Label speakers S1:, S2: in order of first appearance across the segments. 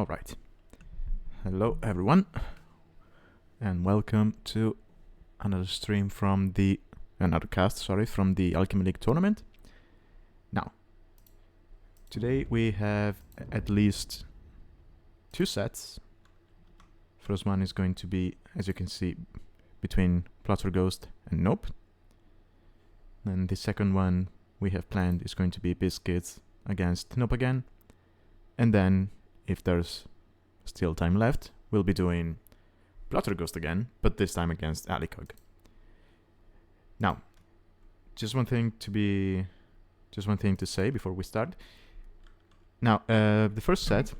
S1: Alright. Hello everyone, and welcome to another stream from the from the Alchemy League tournament. Now, today we have at least two sets. First one is going to be, as you can see, between Pl0tterGhost and NOPE. And the second one we have planned is going to be Biscuits against NOPE again. And then, if there's still time left, we'll be doing Pl0tterGhost again, but this time against Alicog. Now, just one thing to say before we start. Now, the first set,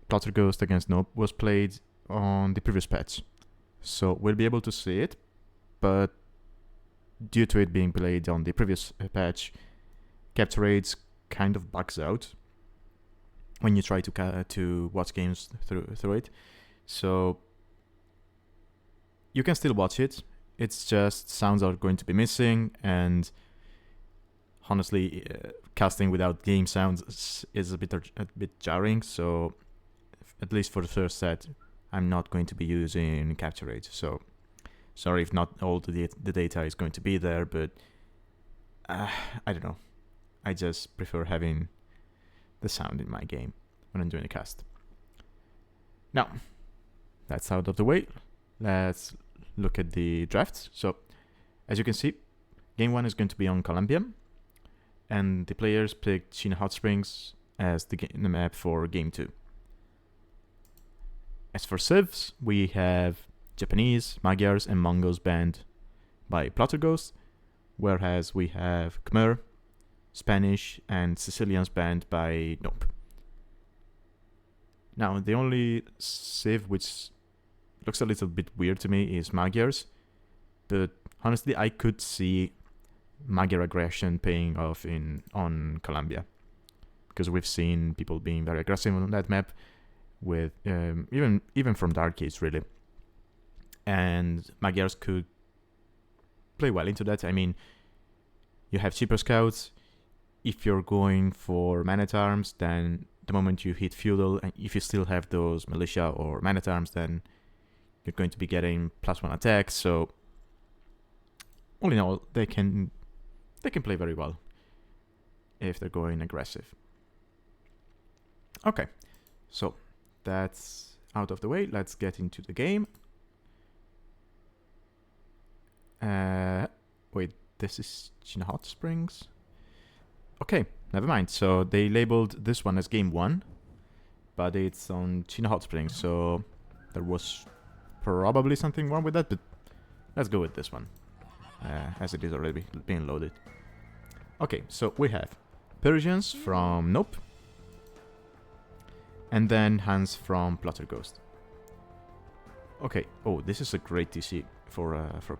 S1: Pl0tterGhost against NOPE, was played on the previous patch, so we'll be able to see it, but due to it being played on the previous patch, capture rates kind of bugs out when you try to watch games through it. So you can still watch it. It's just sounds are going to be missing, and honestly, casting without game sounds is a bit jarring. So at least for the first set, I'm not going to be using capture rate. So sorry if not all the data is going to be there, but I don't know. I just prefer having the sound in my game when I'm doing a cast. Now, that's out of the way. Let's look at the drafts. So, as you can see, game 1 is going to be on Columbia, and the players picked China Hot Springs as the map for game 2. As for civs, we have Japanese, Magyars, and Mongols banned by Pl0tterGhost, whereas we have Khmer, Spanish, and Sicilians banned by NOPE. Now, the only civ which looks a little bit weird to me is Magyars, but honestly, I could see Magyar aggression paying off on Columbia, because we've seen people being very aggressive on that map, with even from Dark Age, really. And Magyars could play well into that. I mean, you have cheaper scouts. If you're going for man-at-arms, then the moment you hit feudal, and if you still have those militia or man-at-arms, then you're going to be getting +1 attacks. So all in all, they can play very well if they're going aggressive. Okay, so that's out of the way. Let's get into the game. Wait, this is China Hot Springs. Okay, never mind. So they labeled this one as game 1, but it's on China Hot Springs, so there was probably something wrong with that, but let's go with this one, as it is already being loaded. Okay, so we have Persians from NOPE, and then Hans from Pl0tterGhost. Okay, oh, this is a great TC for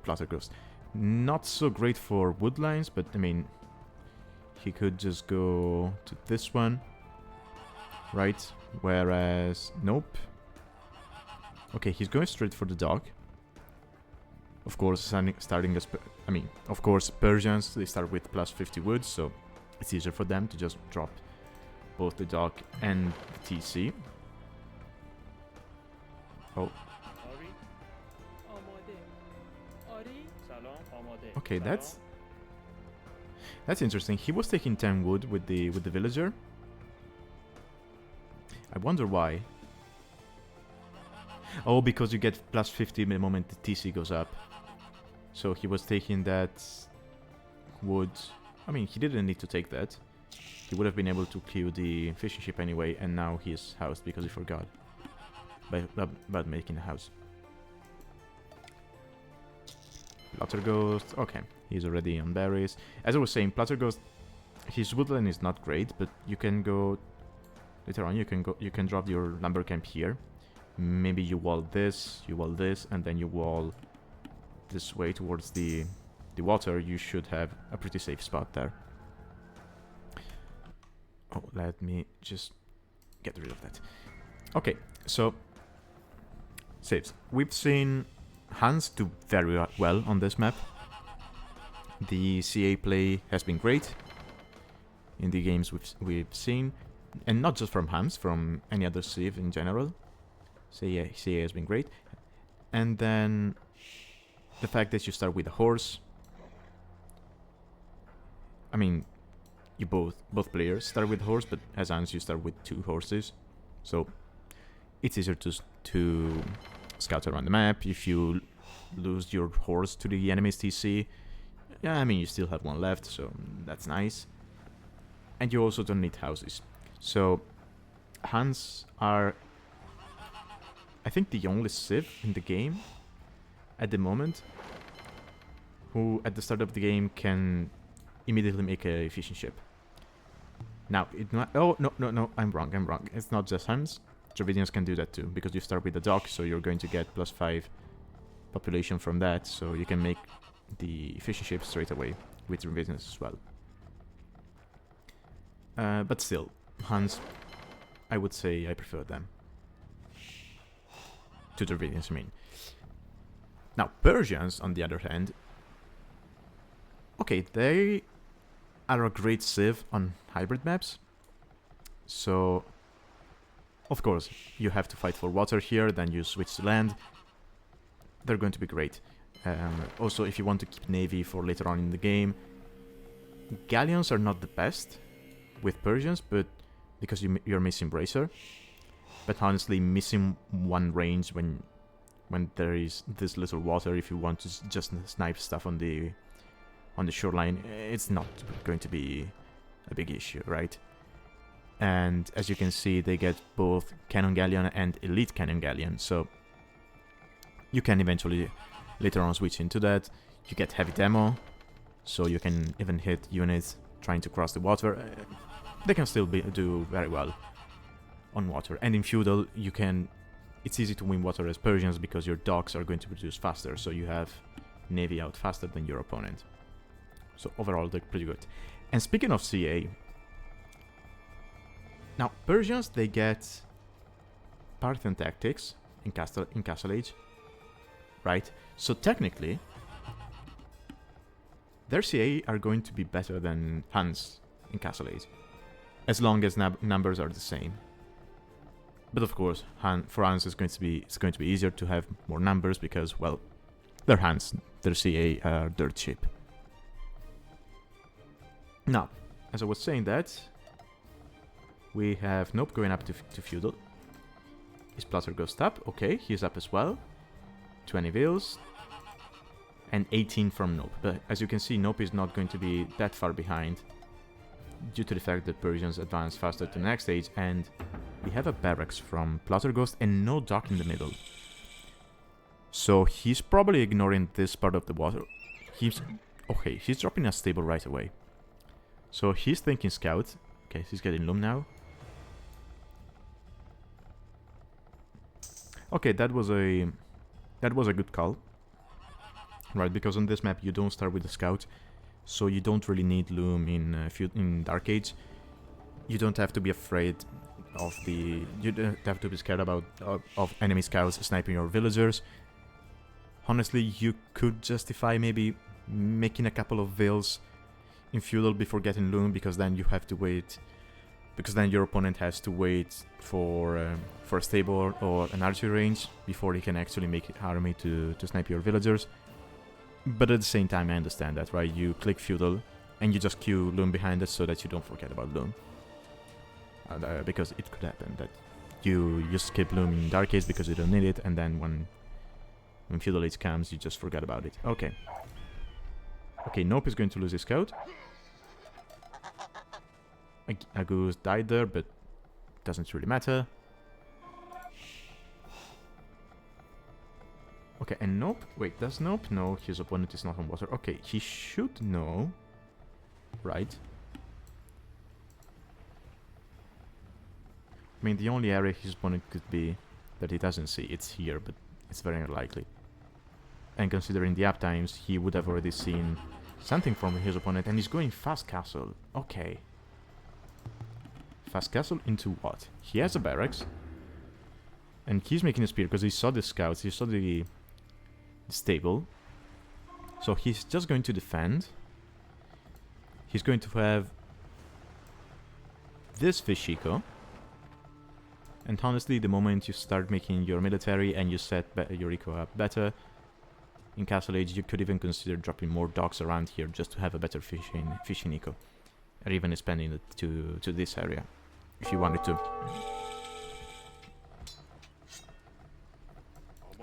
S1: Pl0tterGhost. Not so great for woodlines, but I mean, he could just go to this one, right? Whereas NOPE, okay, he's going straight for the dog. Of course, of course, Persians, they start with +50 wood, so it's easier for them to just drop both the dog and the TC. Oh. Okay, that's interesting. He was taking 10 wood with the villager. I wonder why. Oh, because you get +50 the moment the TC goes up. So he was taking that wood. I mean, he didn't need to take that. He would have been able to kill the fishing ship anyway, and now he's housed because he forgot about making a house. Pl0tterGhost, okay, he's already on berries. As I was saying, Pl0tterGhost, his woodland is not great, but you can go later on. You can drop your lumber camp here. Maybe you wall this, and then you wall this way towards the water. You should have a pretty safe spot there. Oh, let me just get rid of that. Okay, so saves. We've seen Hans do very well on this map. The CA play has been great in the games we've seen. and not just from Hans, from any other civ in general. CA has been great. And then the fact that you start with a horse. I mean, you both players start with horse, but as Hans you start with 2 horses, so it's easier to scout around the map. If you lose your horse to the enemy's TC, yeah, I mean you still have 1 left, so that's nice. And you also don't need houses. So Hans are, I think, the only civ in the game at the moment who at the start of the game can immediately make a efficient ship. Now, no, I'm wrong. It's not just Hans. Dravidians can do that too, because you start with a dock, so you're going to get +5 population from that, so you can make the efficient ship straight away with Dravidians as well. But still, Hans, I would say I prefer them to Dravidians, I mean. Now, Persians, on the other hand, okay, they are a great civ on hybrid maps. So, of course, you have to fight for water here, then you switch to land. They're going to be great. Also, if you want to keep navy for later on in the game, galleons are not the best with Persians, but because you're missing bracer. But honestly, missing 1 range when there is this little water, if you want to just snipe stuff on the shoreline, it's not going to be a big issue, right? And as you can see, they get both Cannon Galleon and Elite Cannon Galleon, so you can eventually later on switch into that. You get heavy demo, so you can even hit units trying to cross the water. They can still do very well on water. And in Feudal, it's easy to win water as Persians because your docks are going to produce faster, so you have navy out faster than your opponent. So overall, they're pretty good. And speaking of CA, now Persians, they get Parthian tactics in Castle Age, right? So technically, their CA are going to be better than Hans in Castle Age, as long as numbers are the same. But of course, for Hans it's going to be easier to have more numbers because, well, they're Hans, their CA are dirt cheap. Now, as I was saying that, we have Nope going up to Feudal. Is Pl0tterGhost up? Okay, he's up as well. 20 Veils. And 18 from Nope. But as you can see, Nope is not going to be that far behind, due to the fact that Persians advance faster to the next stage, and we have a barracks from Pl0tterGhost and no dock in the middle. So he's probably ignoring this part of the water. He's dropping a stable right away. So he's thinking scout. Okay, he's getting loom now. Okay, that was a good call. Right, because on this map you don't start with the scout, so you don't really need loom in Dark Age. You don't have to be afraid of you don't have to be scared about of enemy scouts sniping your villagers. Honestly, you could justify maybe making a couple of veils in Feudal before getting loom, because then you have to wait, because then your opponent has to wait for a stable or an archery range before he can actually make army to snipe your villagers. But at the same time, I understand that, right? You click Feudal and you just queue loom behind it so that you don't forget about loom. Because it could happen that you skip loom in Dark Age because you don't need it, and then when Feudal Age comes, you just forget about it. Okay. Okay, Nope is going to lose his scout. A goose died there, but doesn't really matter. Okay, and Nope... Wait, does Nope know his opponent is not on water? Okay, he should know. Right. I mean, the only area his opponent could be that he doesn't see, it's here, but it's very unlikely. And considering the uptimes, he would have already seen something from his opponent, and he's going fast castle. Okay. Fast castle into what? He has a barracks. And he's making a spear because he saw the scouts, he saw the stable. So he's just going to defend. He's going to have this fish eco. And honestly, the moment you start making your military and you set your eco up better, in Castle Age you could even consider dropping more docks around here just to have a better fishing eco. Or even expanding it to this area, if you wanted to.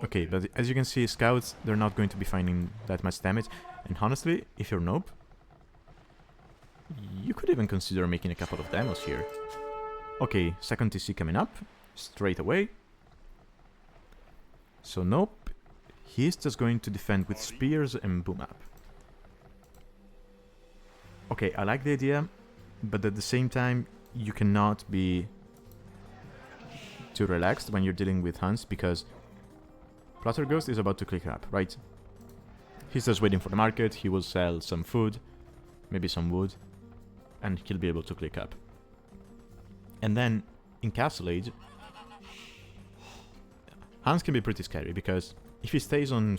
S1: Okay, but as you can see, scouts, they're not going to be finding that much damage. And honestly, if you're Nope, you could even consider making a couple of demos here. Okay, second TC coming up, straight away. So Nope, he's just going to defend with spears and boom up. Okay, I like the idea, but at the same time, you cannot be too relaxed when you're dealing with hunts, because Pl0tterGhost is about to click up, right? He's just waiting for the market, he will sell some food, maybe some wood, and he'll be able to click up. And then, in Castle Age, Hans can be pretty scary, because if he stays on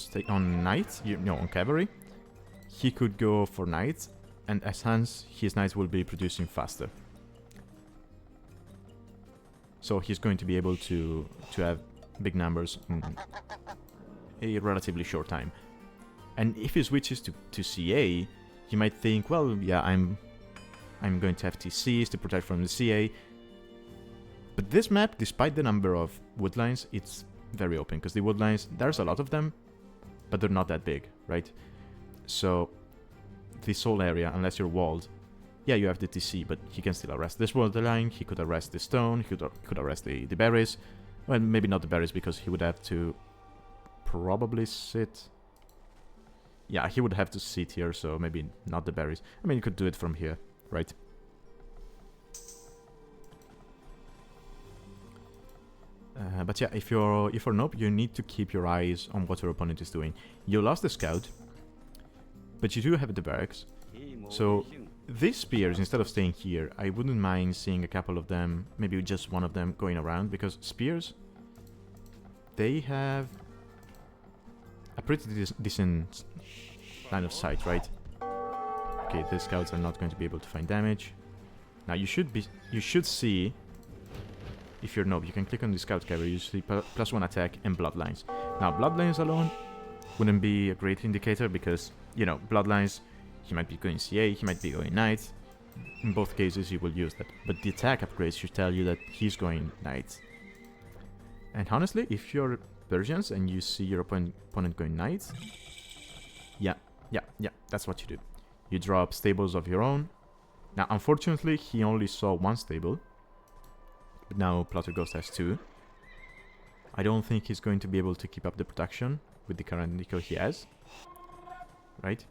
S1: knight, on cavalry, he could go for knights, and as Hans, his knights will be producing faster. So he's going to be able to have big numbers in a relatively short time. And if he switches to CA, he might think, well, yeah, I'm going to have TCs to protect from the CA. But this map, despite the number of woodlines, it's very open, because the woodlines, there's a lot of them, but they're not that big, right? So this whole area, unless you're walled, yeah, you have the TC, but he can still arrest this woodline, he could arrest the stone, he could arrest the berries. Well, maybe not the berries, because he would have to probably sit... Yeah, he would have to sit here, so maybe not the berries. I mean, you could do it from here, right? But yeah, if you're Nope, you need to keep your eyes on what your opponent is doing. You lost the scout, but you do have the barracks. So these spears, instead of staying here, I wouldn't mind seeing a couple of them, maybe just one of them going around, because spears, they have a pretty decent line of sight, right? Okay, the scouts are not going to be able to find damage. Now you should see, if you're Nope, you can click on the scout cavalry, you see +1 attack and bloodlines. Now bloodlines alone wouldn't be a great indicator, because, you know, bloodlines, he might be going CA, he might be going knight. In both cases you will use that, but the attack upgrades should tell you that he's going knight. And honestly, if you're Persians and you see your opponent going knight, yeah, that's what you do. You drop stables of your own. Now, unfortunately, he only saw one stable, but now Pl0tterGhost has two. I don't think he's going to be able to keep up the production with the current nickel he has, right?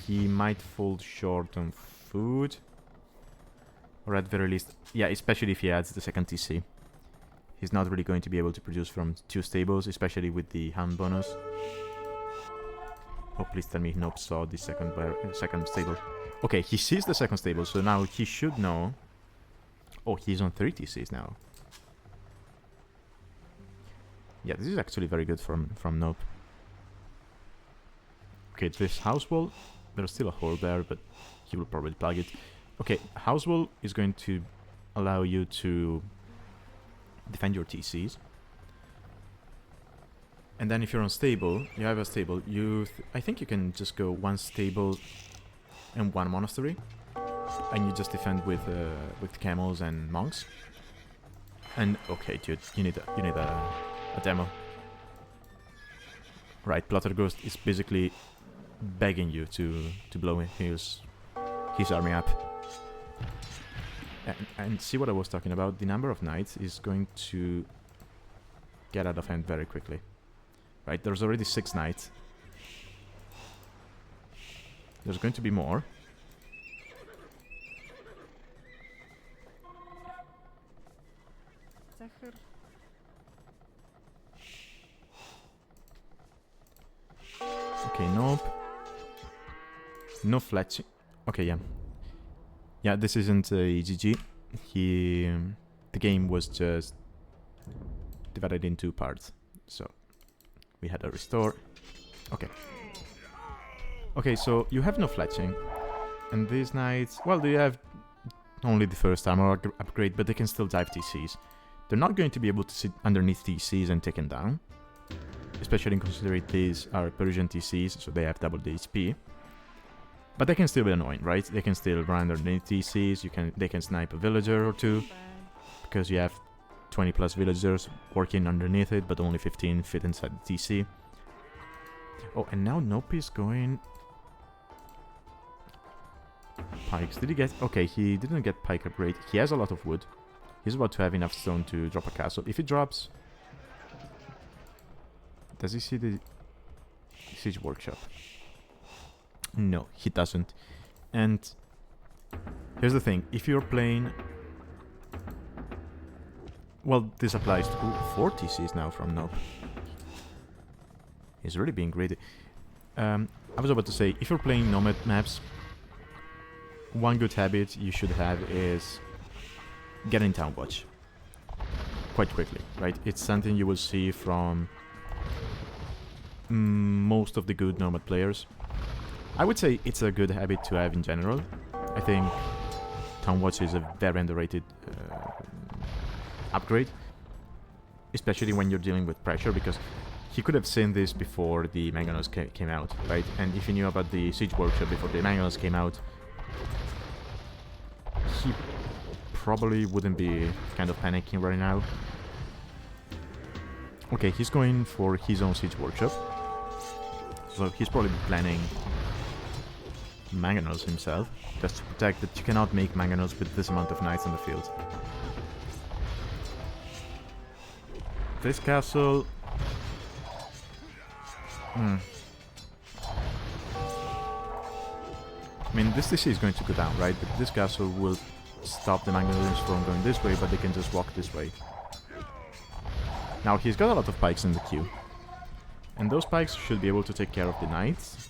S1: He might fall short on food, or at very least, yeah, especially if he adds the second TC. He's not really going to be able to produce from two stables, especially with the hand bonus. Oh, please tell me Nope saw the second stable. Okay, he sees the second stable, so now he should know. Oh, he's on 3 TCs now. Yeah, this is actually very good from Nope. Okay, this house wall, there's still a hole there, but he will probably plug it. Okay, house wall is going to allow you to defend your TCs. And then if you're on stable, you have a stable, I think you can just go one stable and one monastery, and you just defend with camels and monks. And okay, dude, you need a demo. Right, Pl0tterGhost is basically begging you to blow his army up. And see what I was talking about, the number of knights is going to get out of hand very quickly. Right, there's already 6 knights. There's going to be more. Okay, Nope. No fletching. Okay, yeah. Yeah, this isn't a GG. The game was just divided in 2 parts. So we had a restore. Okay. Okay, so you have no fletching. And these knights, well, they have only the first armor upgrade, but they can still dive TCs. They're not going to be able to sit underneath TCs and take them down, especially considering these are Persian TCs, so they have double the HP. But they can still be annoying, right? They can still run underneath TCs. They can snipe a villager or two, because you have 20 plus villagers working underneath it, but only 15 fit inside the TC. Oh, and now Nope is going pikes. Did he get... Okay, he didn't get pike upgrade. He has a lot of wood. He's about to have enough stone to drop a castle. If he drops... Does he see the siege workshop? No, he doesn't. And here's the thing. If you're playing... Well, this applies to 4 TCs now from Nope. He's really being greedy. I was about to say, if you're playing Nomad maps, one good habit you should have is getting Town Watch quite quickly, right? It's something you will see from most of the good Nomad players. I would say it's a good habit to have in general. I think Town Watch is a very underrated upgrade, especially when you're dealing with pressure, because he could have seen this before the Mangonels came out, right? And if he knew about the Siege Workshop before the Mangonels came out, he probably wouldn't be kind of panicking right now. Okay, he's going for his own Siege Workshop, so he's probably planning Mangonels himself, just to protect that you cannot make Mangonels with this amount of knights on the field. This castle... I mean, this TC is going to go down, right? But this castle will stop the Mangonels from going this way, but they can just walk this way. Now, he's got a lot of pikes in the queue. And those pikes should be able to take care of the knights.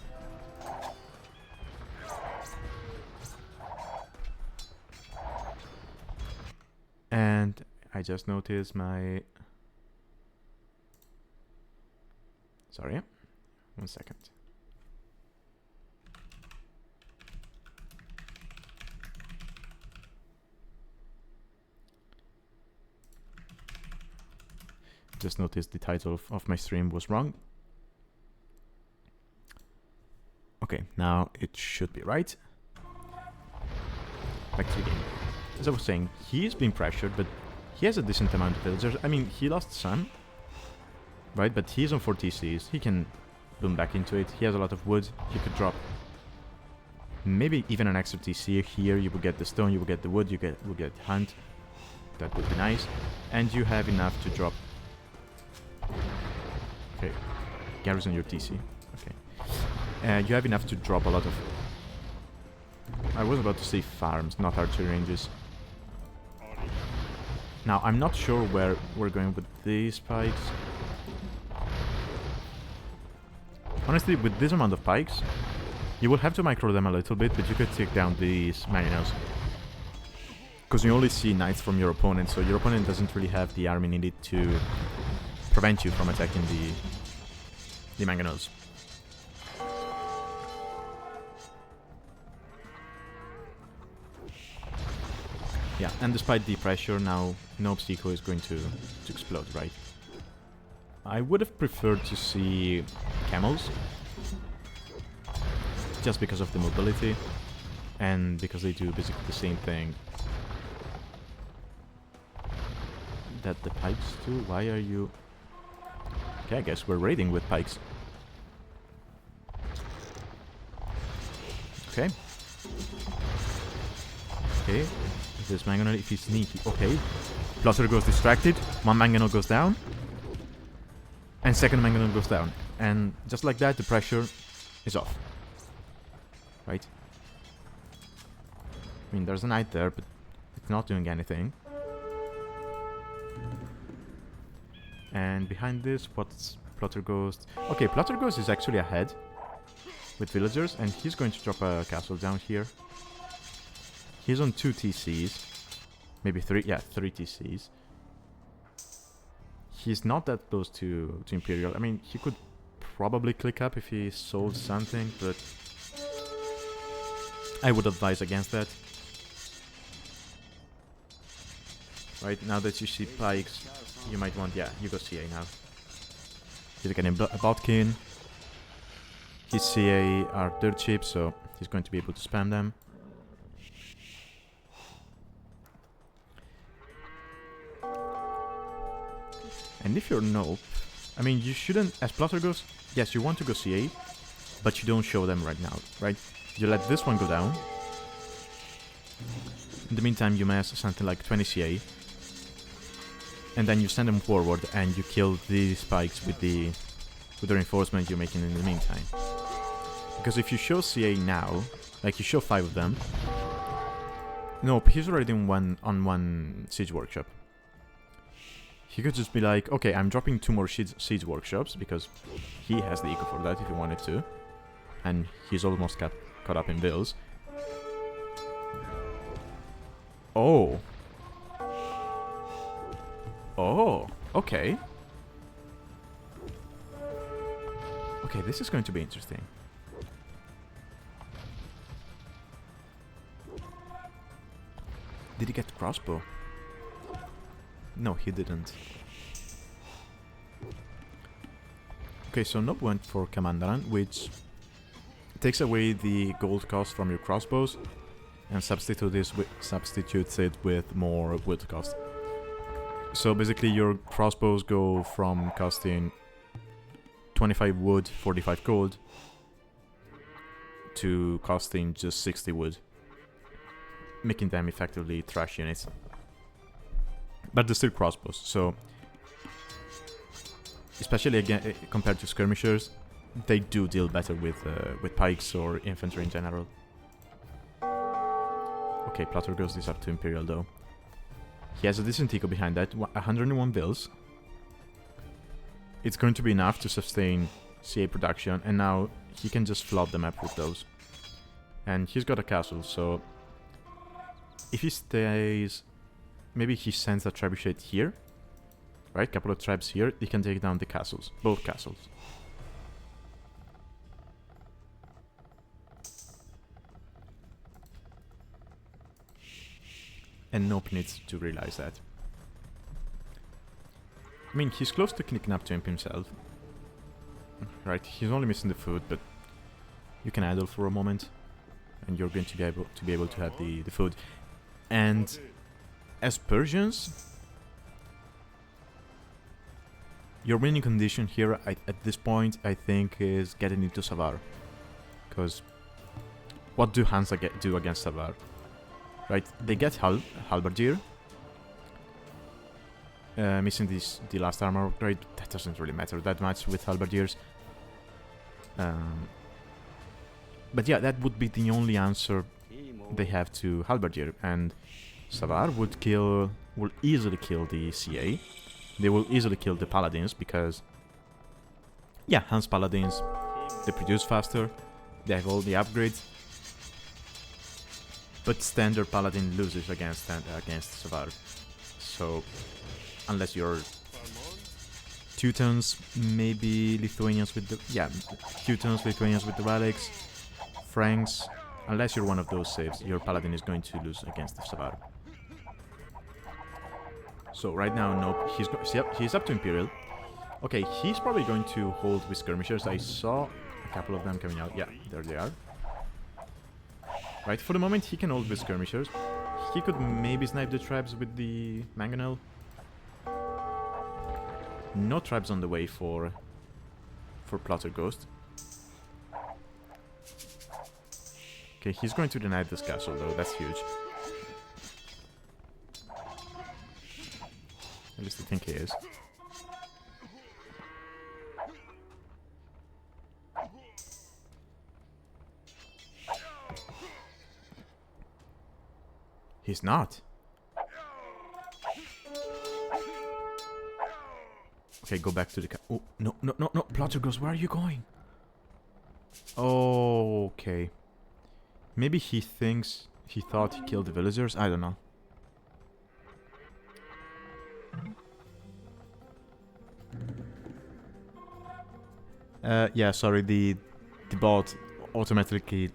S1: And I just noticed my... Sorry. 1 second. Just noticed the title of my stream was wrong. Okay, now it should be right. Back to the game. As I was saying, he is being pressured, but he has a decent amount of villagers. I mean, he lost some, right? But he's on 4 TCs. He can boom back into it. He has a lot of wood. He could drop maybe even an extra TC here. You will get the stone, you will get the wood, you will get hunt. That would be nice. And you have enough to drop... Okay, garrison your TC. Okay. You have enough to drop a lot of... I was about to say farms, not archery ranges. Now, I'm not sure where we're going with these pikes. Honestly, with this amount of pikes, you will have to micro them a little bit, but you could take down these Mangonels. Because you only see knights from your opponent, so your opponent doesn't really have the army needed to prevent you from attacking the Mangonels. Yeah, and despite the pressure, now Nope's eco is going to explode, right? I would have preferred to see camels, just because of the mobility, and because they do basically the same thing that the pikes do. Why are you... Okay, I guess we're raiding with pikes. Okay. Okay, this Mangonel, if he's sneaky... Okay, Pl0tterGhost distracted, one Mangonel goes down, and second Mangonel goes down. And just like that, the pressure is off. Right? I mean, there's a knight there, but it's not doing anything. And behind this, what's Pl0tterGhost? Okay, Pl0tterGhost is actually ahead with villagers, and he's going to drop a castle down here. He's on 2 TCs. Maybe 3, yeah, 3 TCs. He's not that close to Imperial. I mean, he could probably click up if he sold something, but I would advise against that. Right, now that you see pikes, you might want, yeah, you go CA now. He's getting a Botkin. His CA are dirt cheap, so he's going to be able to spam them. And if you're Nope, I mean, you shouldn't, as Pl0tterGhost, yes, you want to go CA, but you don't show them right now, right? You let this one go down. In the meantime, you mass something like 20 CA. And then you send them forward and you kill these spikes with the reinforcement you're making in the meantime. Because if you show CA now, like you show 5 of them, Nope, he's already on one Siege Workshop. He could just be like, okay, I'm dropping 2 more Siege Workshops, because he has the eco for that if he wanted to. And he's almost caught up in bills. Oh. Oh, okay. Okay, this is going to be interesting. Did he get crossbow? No, he didn't. Okay, so Nope went for Commanderant, which takes away the gold cost from your crossbows and substitutes it with more wood cost. So basically your crossbows go from costing 25 wood, 45 gold to costing just 60 wood, making them effectively trash units. But they're still crossbows, so especially again compared to skirmishers, they do deal better with pikes or infantry in general. Okay, Pl0tterGhost is up to Imperial though. He has a decent eco behind that, 101 bills. It's going to be enough to sustain CA production, and now he can just flood the map with those. And he's got a castle, so if he stays, maybe he sends a trebuchet here, right? Couple of trebs here, he can take down the castles, both castles. And Nope needs to realize that. I mean, he's close to kicking up to him himself. Right, he's only missing the food, but you can idle for a moment, and you're going to be able to have the food. And as Persians, your winning condition here at this point, I think, is getting into Savar. Because what do Hansa do against Savar? Right, they get Halberdier. Missing the last armor upgrade, that doesn't really matter that much with Halberdiers. But yeah, that would be the only answer they have to Halberdier, and Savar will easily kill the CA. They will easily kill the Paladins because, yeah, Hans Paladins, they produce faster, they have all the upgrades. But standard Paladin loses against Savar. So, unless you're Teutons, maybe Lithuanians with the... Yeah, Teutons, Lithuanians with the relics, Franks. Unless you're one of those saves, your Paladin is going to lose against the Savar. So right now, Nope, he's up to Imperial. Okay, he's probably going to hold with skirmishers. I saw a couple of them coming out. Yeah, there they are. Right, for the moment he can hold with skirmishers. He could maybe snipe the traps with the mangonel. No traps on the way for Pl0tterGhost. Okay, he's going to deny this castle though, that's huge. At least I think he is. He's not. Okay, go back to the oh, no, Pl0tterGhost, where are you going? Oh, okay. Maybe he thought he killed the villagers? I don't know. Yeah, sorry, the bot automatically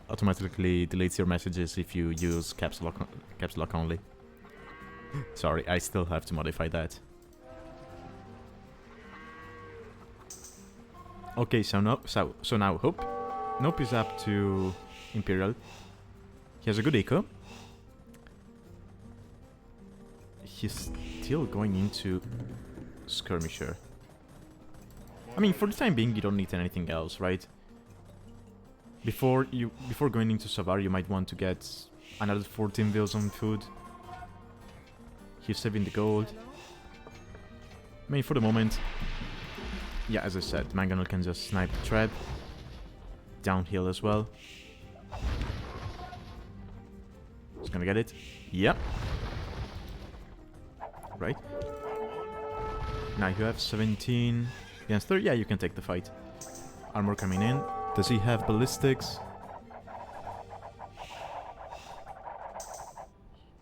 S1: deletes your messages if you use caps lock only. Sorry, I still have to modify that. Okay, so now Hope. Nope is up to Imperial. He has a good eco. He's still going into Skirmisher. I mean, for the time being, you don't need anything else, right? Before going into Savar, you might want to get another 14 bills on food. He's saving the gold. I mean, for the moment, yeah, as I said, Mangonel can just snipe the trap. Downhill as well. He's gonna get it. Yep. Right. Now you have 17 against 30. Yeah, you can take the fight. Armor coming in. Does he have ballistics?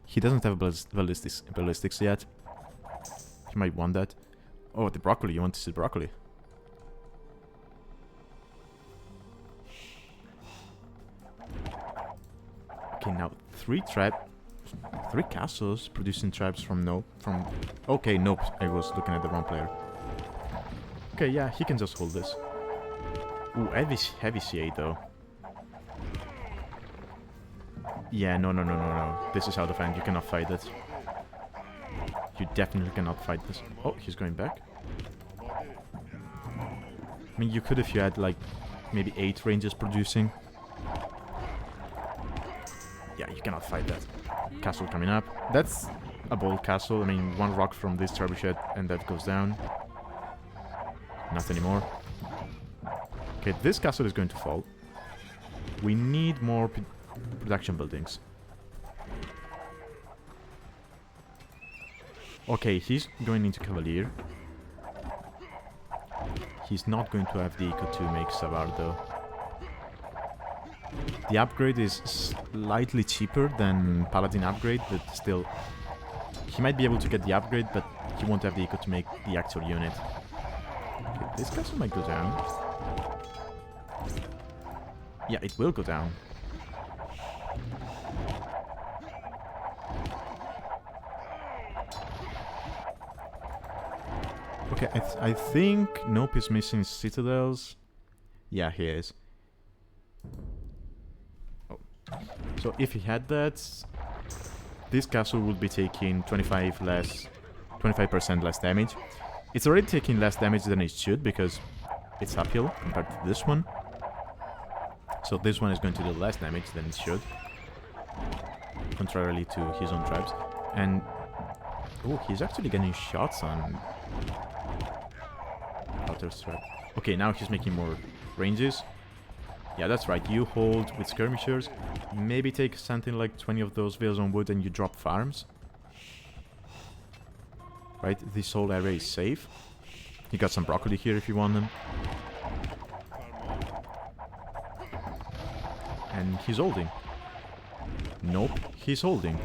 S1: He doesn't have ballistics yet. He might want that. Oh, the broccoli. You want to see broccoli? Okay, now three castles producing traps from Nope. Okay, Nope. I was looking at the wrong player. Okay, yeah, he can just hold this. Ooh, heavy CA though. Yeah, no. This is out of hand. You cannot fight it. You definitely cannot fight this. Oh, he's going back. I mean, you could if you had like maybe 8 ranges producing. Yeah, you cannot fight that. Castle coming up. That's a bold castle. I mean, one rock from this trebuchet and that goes down. Not anymore. Okay, this castle is going to fall. We need more production buildings. Okay, he's going into Cavalier. He's not going to have the eco to make Savar though. The upgrade is slightly cheaper than Paladin upgrade, but still... He might be able to get the upgrade, but he won't have the eco to make the actual unit. Okay, this castle might go down. Yeah, it will go down. Okay, I think Nope is missing citadels. Yeah, he is. Oh. So if he had that, this castle would be taking 25% less damage. It's already taking less damage than it should because it's uphill compared to this one. So this one is going to do less damage than it should, contrarily to his own tribes. And oh, he's actually getting shots on Pl0tter's trap. Okay, now he's making more ranges. Yeah, that's right. You hold with skirmishers. Maybe take something like 20 of those veils on wood and you drop farms. Right, this whole area is safe. You got some broccoli here if you want them. And he's holding. Nope, he's holding.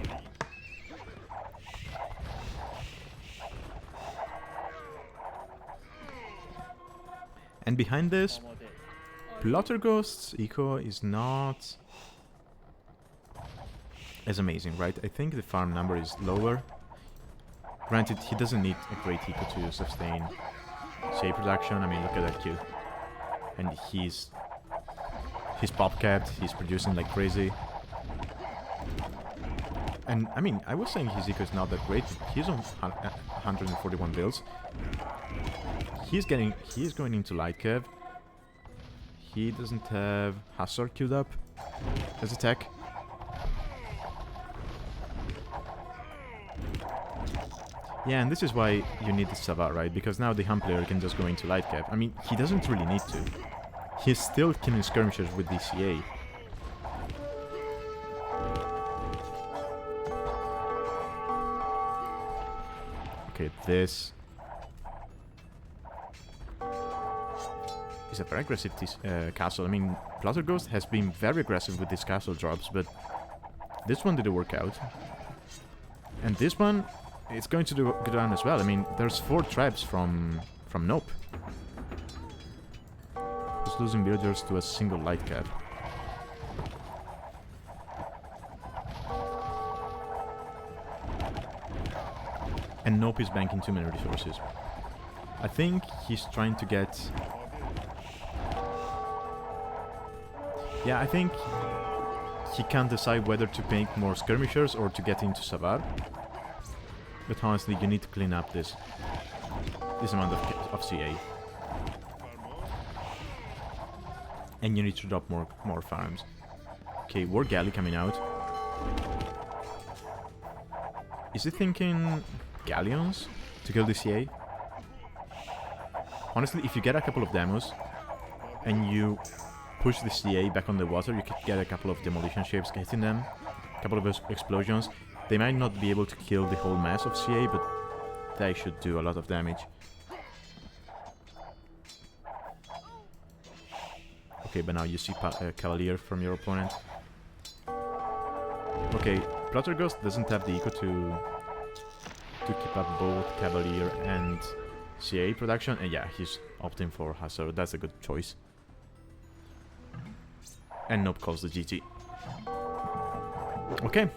S1: And behind this, Pl0tterGhost's eco is not as amazing, right? I think the farm number is lower. Granted, he doesn't need a great eco to sustain CA production. I mean, look at that Q. And he's pop capped, he's producing like crazy. And I mean, I was saying his eco is not that great. He's on 141 builds. He is going into light cav. He doesn't have Hussar queued up as attack. Yeah, and this is why you need the Savar, right? Because now the Hun player can just go into light cav. I mean, he doesn't really need to. He's still killing skirmishers with DCA. Okay, this is a very aggressive castle. I mean, Pl0tterGhost has been very aggressive with these castle drops, but this one didn't work out. And this one, it's going to go down as well. I mean, there's 4 tribes from Nope. Who's losing villagers to a single light cav. And Nope is banking too many resources. I think he's trying to get... Yeah, I think he can't decide whether to make more skirmishers or to get into Savar. But honestly, you need to clean up this amount of CA. And you need to drop more farms. Okay, War Galley coming out. Is he thinking galleons to kill the CA? Honestly, if you get a couple of demos and you push the CA back on the water, you could get a couple of demolition ships hitting them, a couple of explosions. They might not be able to kill the whole mass of CA, but they should do a lot of damage. Okay, but now you see Cavalier from your opponent. Okay, Pl0tterGhost doesn't have the eco to keep up both Cavalier and CA production, and yeah, he's opting for Hussar. That's a good choice. And Nope calls the GG. Okay.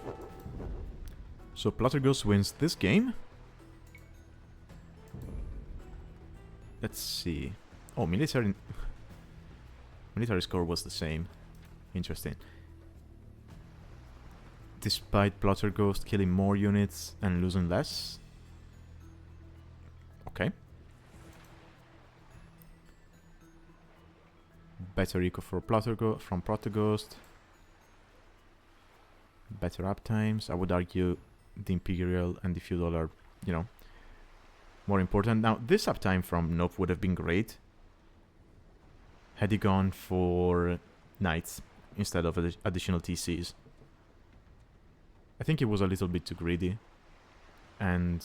S1: So Pl0tterGhost wins this game. Let's see. Oh, military score was the same. Interesting. Despite Pl0tterGhost killing more units and losing less. Okay. Better eco for from Pl0tterGhost. Better uptimes. I would argue the Imperial and the Feudal are, you know, more important. Now, this uptime from Nope would have been great had he gone for Knights instead of additional TCs. I think he was a little bit too greedy. And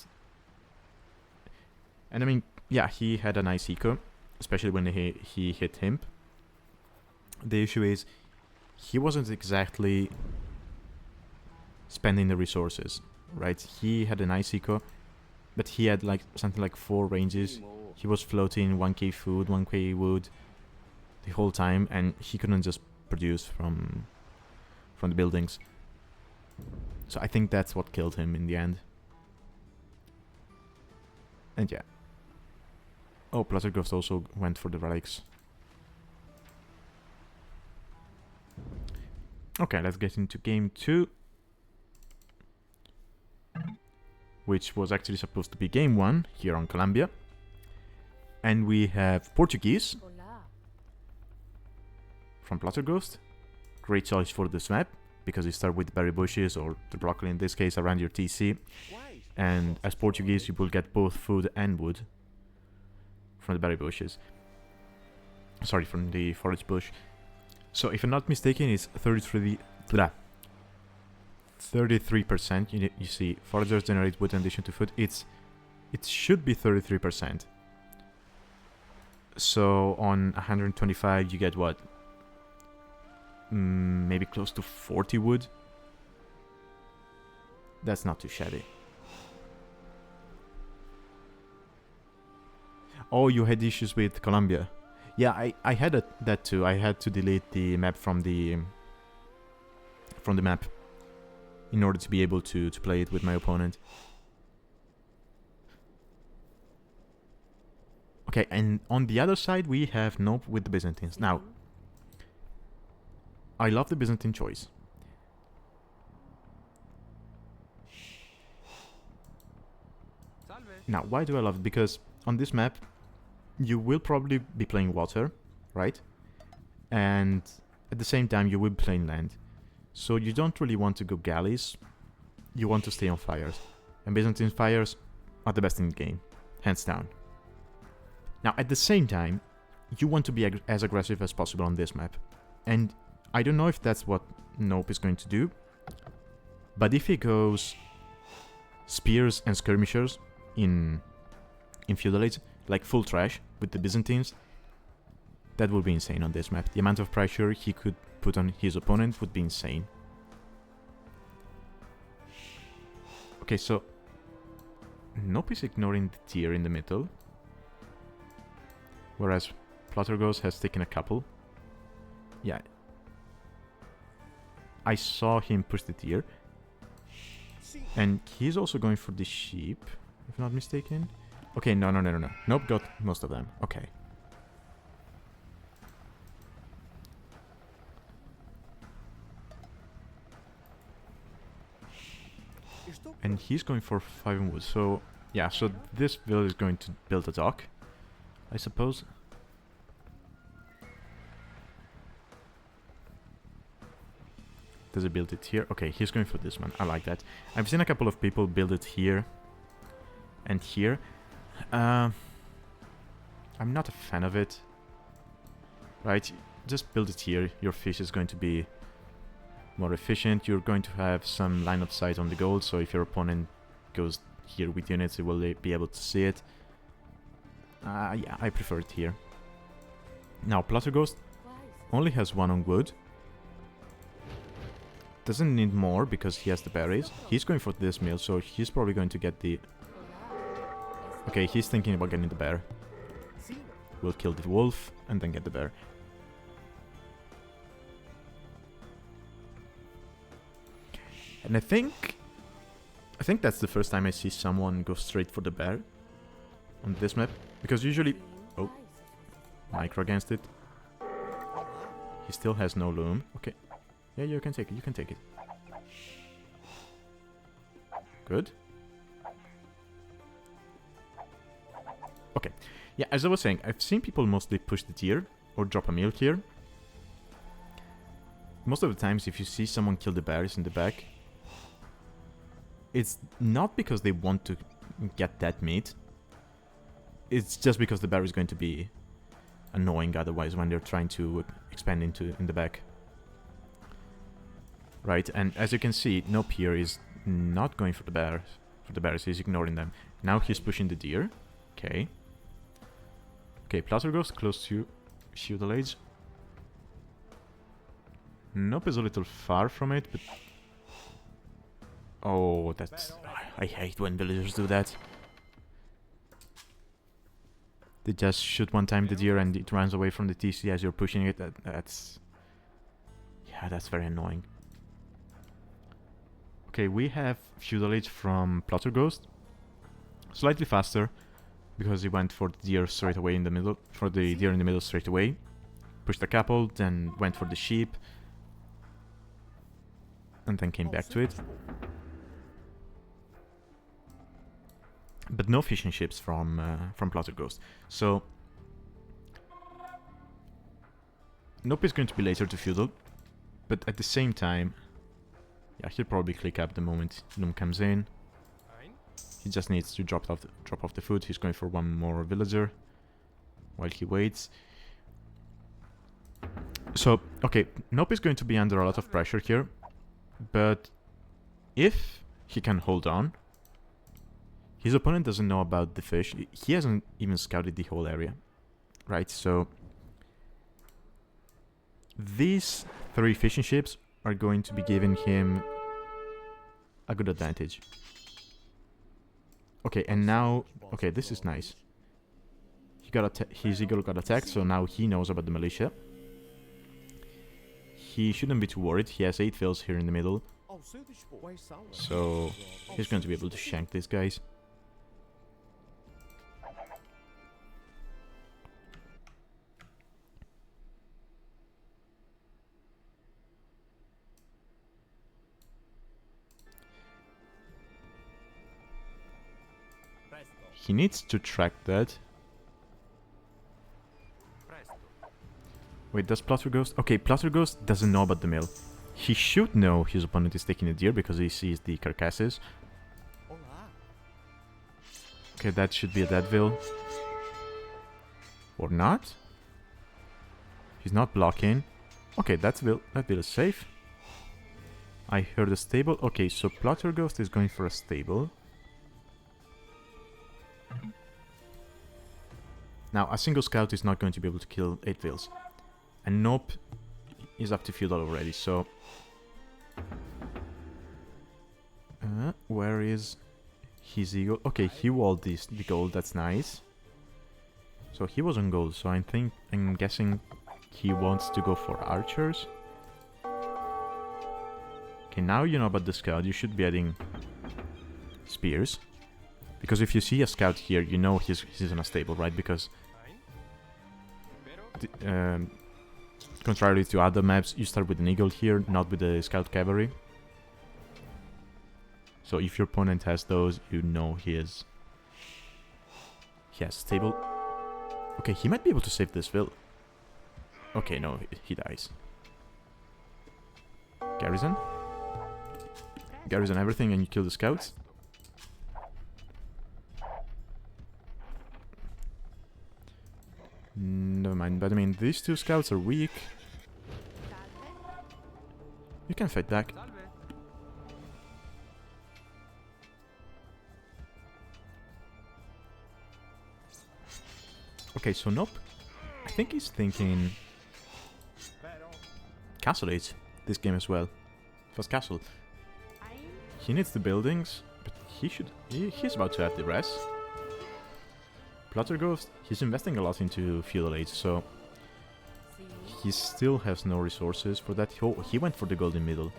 S1: I mean, yeah, he had a nice eco, especially when he hit Imp. The issue is, he wasn't exactly spending the resources, right? He had a nice eco, but he had like something like 4 ranges. He was floating 1k food, 1k wood the whole time, and he couldn't just produce from the buildings. So I think that's what killed him in the end. And yeah. Oh, Pl0tterGhost also went for the relics. Okay, let's get into game 2. Which was actually supposed to be game 1 here on Columbia. And we have Portuguese from Pl0tterGhost. Great choice for this map, because you start with berry bushes, or the broccoli in this case, around your TC. And as Portuguese, you will get both food and wood from the berry bushes. Sorry, from the forage bush. So if I'm not mistaken, it's 33%. You see, foragers generate wood in addition to food. It should be 33%. So on 125, you get what? Maybe close to 40 wood. That's not too shabby. Oh, you had issues with Colombia. Yeah, I had that too. I had to delete the map from the map in order to be able to play it with my opponent. Okay, and on the other side we have Nope with the Byzantines. Now, I love the Byzantine choice. Now, why do I love it? Because on this map, you will probably be playing water, right? And at the same time, you will be playing land. So you don't really want to go galleys. You want to stay on fires. And Byzantine fires are the best in the game, hands down. Now, at the same time, you want to be as aggressive as possible on this map. And I don't know if that's what Nope is going to do. But if he goes spears and skirmishers in Feudal Age, like full trash with the Byzantines, that would be insane on this map. The amount of pressure he could put on his opponent would be insane. Okay, so Nope is ignoring the tier in the middle, whereas Pl0tterGhost has taken a couple. Yeah, I saw him push the tier, and he's also going for the sheep. if not mistaken. Okay, no. Nope, got most of them. Okay. And he's going for 5 wood, so... Yeah, so this build is going to build a dock, I suppose. Does he build it here? Okay, he's going for this one. I like that. I've seen a couple of people build it here and here. I'm not a fan of it. Right, just build it here. Your fish is going to be more efficient. You're going to have some line of sight on the gold, so if your opponent goes here with units, it will be able to see it. Yeah, I prefer it here. Now, Pl0tterGhost only has 1 on wood. Doesn't need more because he has the berries. He's going for this meal, so he's probably going to get the... Okay, he's thinking about getting the bear. We'll kill the wolf and then get the bear. And I think that's the first time I see someone go straight for the bear on this map. Because usually... Oh. Micro against it. He still has no loom. Okay. Yeah, you can take it. You can take it. Good. Okay. Yeah, as I was saying, I've seen people mostly push the tier or drop a meal here. Most of the times, if you see someone kill the bears in the back, it's not because they want to get that meat. It's just because the bear is going to be annoying otherwise when they're trying to expand in the back. Right, and as you can see, Nope here is not going for the bears, he's ignoring them. Now he's pushing the deer. Okay. Okay, Pl0tterGhost close to Feudal Age. Nope is a little far from it, but... Oh, that's... I hate when villagers do that. They just shoot one time the deer and it runs away from the TC as you're pushing it. That's... Yeah, that's very annoying. Okay, we have Feudal Age from Pl0tterGhost. Slightly faster, because he went for the deer straight away in the middle. For the deer in the middle straight away. Pushed a couple, then went for the sheep. And then came back to it. But no fishing ships from Pl0tterGhost. So... Nope is going to be later to Feudal. But at the same time... Yeah, he'll probably click up the moment Loom comes in. He just needs to drop off the food. He's going for one more villager while he waits. So, okay, Nope is going to be under a lot of pressure here. But if he can hold on, his opponent doesn't know about the fish. He hasn't even scouted the whole area. Right, so these 3 fishing ships are going to be giving him a good advantage. Okay, and now... Okay, this is nice. His eagle got attacked, so now he knows about the militia. He shouldn't be too worried. He has 8 fills here in the middle. So he's going to be able to shank these guys. He needs to track that. Wait, does Pl0tterGhost... Okay, Pl0tterGhost doesn't know about the mill. He should know his opponent is taking a deer because he sees the carcasses. Okay, that should be a Deadville. Or not? He's not blocking. Okay, that bill is safe. I heard a stable. Okay, so Pl0tterGhost is going for a stable. Now, a single scout is not going to be able to kill 8 vills. And Nope is up to Feudal already, so... where is his eagle? Okay, he walled the gold, that's nice. So he was on gold, so I'm guessing he wants to go for archers. Okay, now you know about the scout, you should be adding spears. Because if you see a scout here, you know he's in a stable, right? Because contrary to other maps, you start with an eagle here, not with the scout cavalry. So if your opponent has those, you know he has stable. Okay, he might be able to save this fill. Okay, no, he dies. Garrison. Garrison everything and you kill the scouts. Never mind, but I mean, these two scouts are weak. You can fight back. Okay, so Nope, I think he's thinking Castle Age this game as well. First Castle. He needs the buildings, but he's about to have the rest. Pl0tterGhost, he's investing a lot into Feudal Age, so he still has no resources for that. Oh, he went for the golden middle.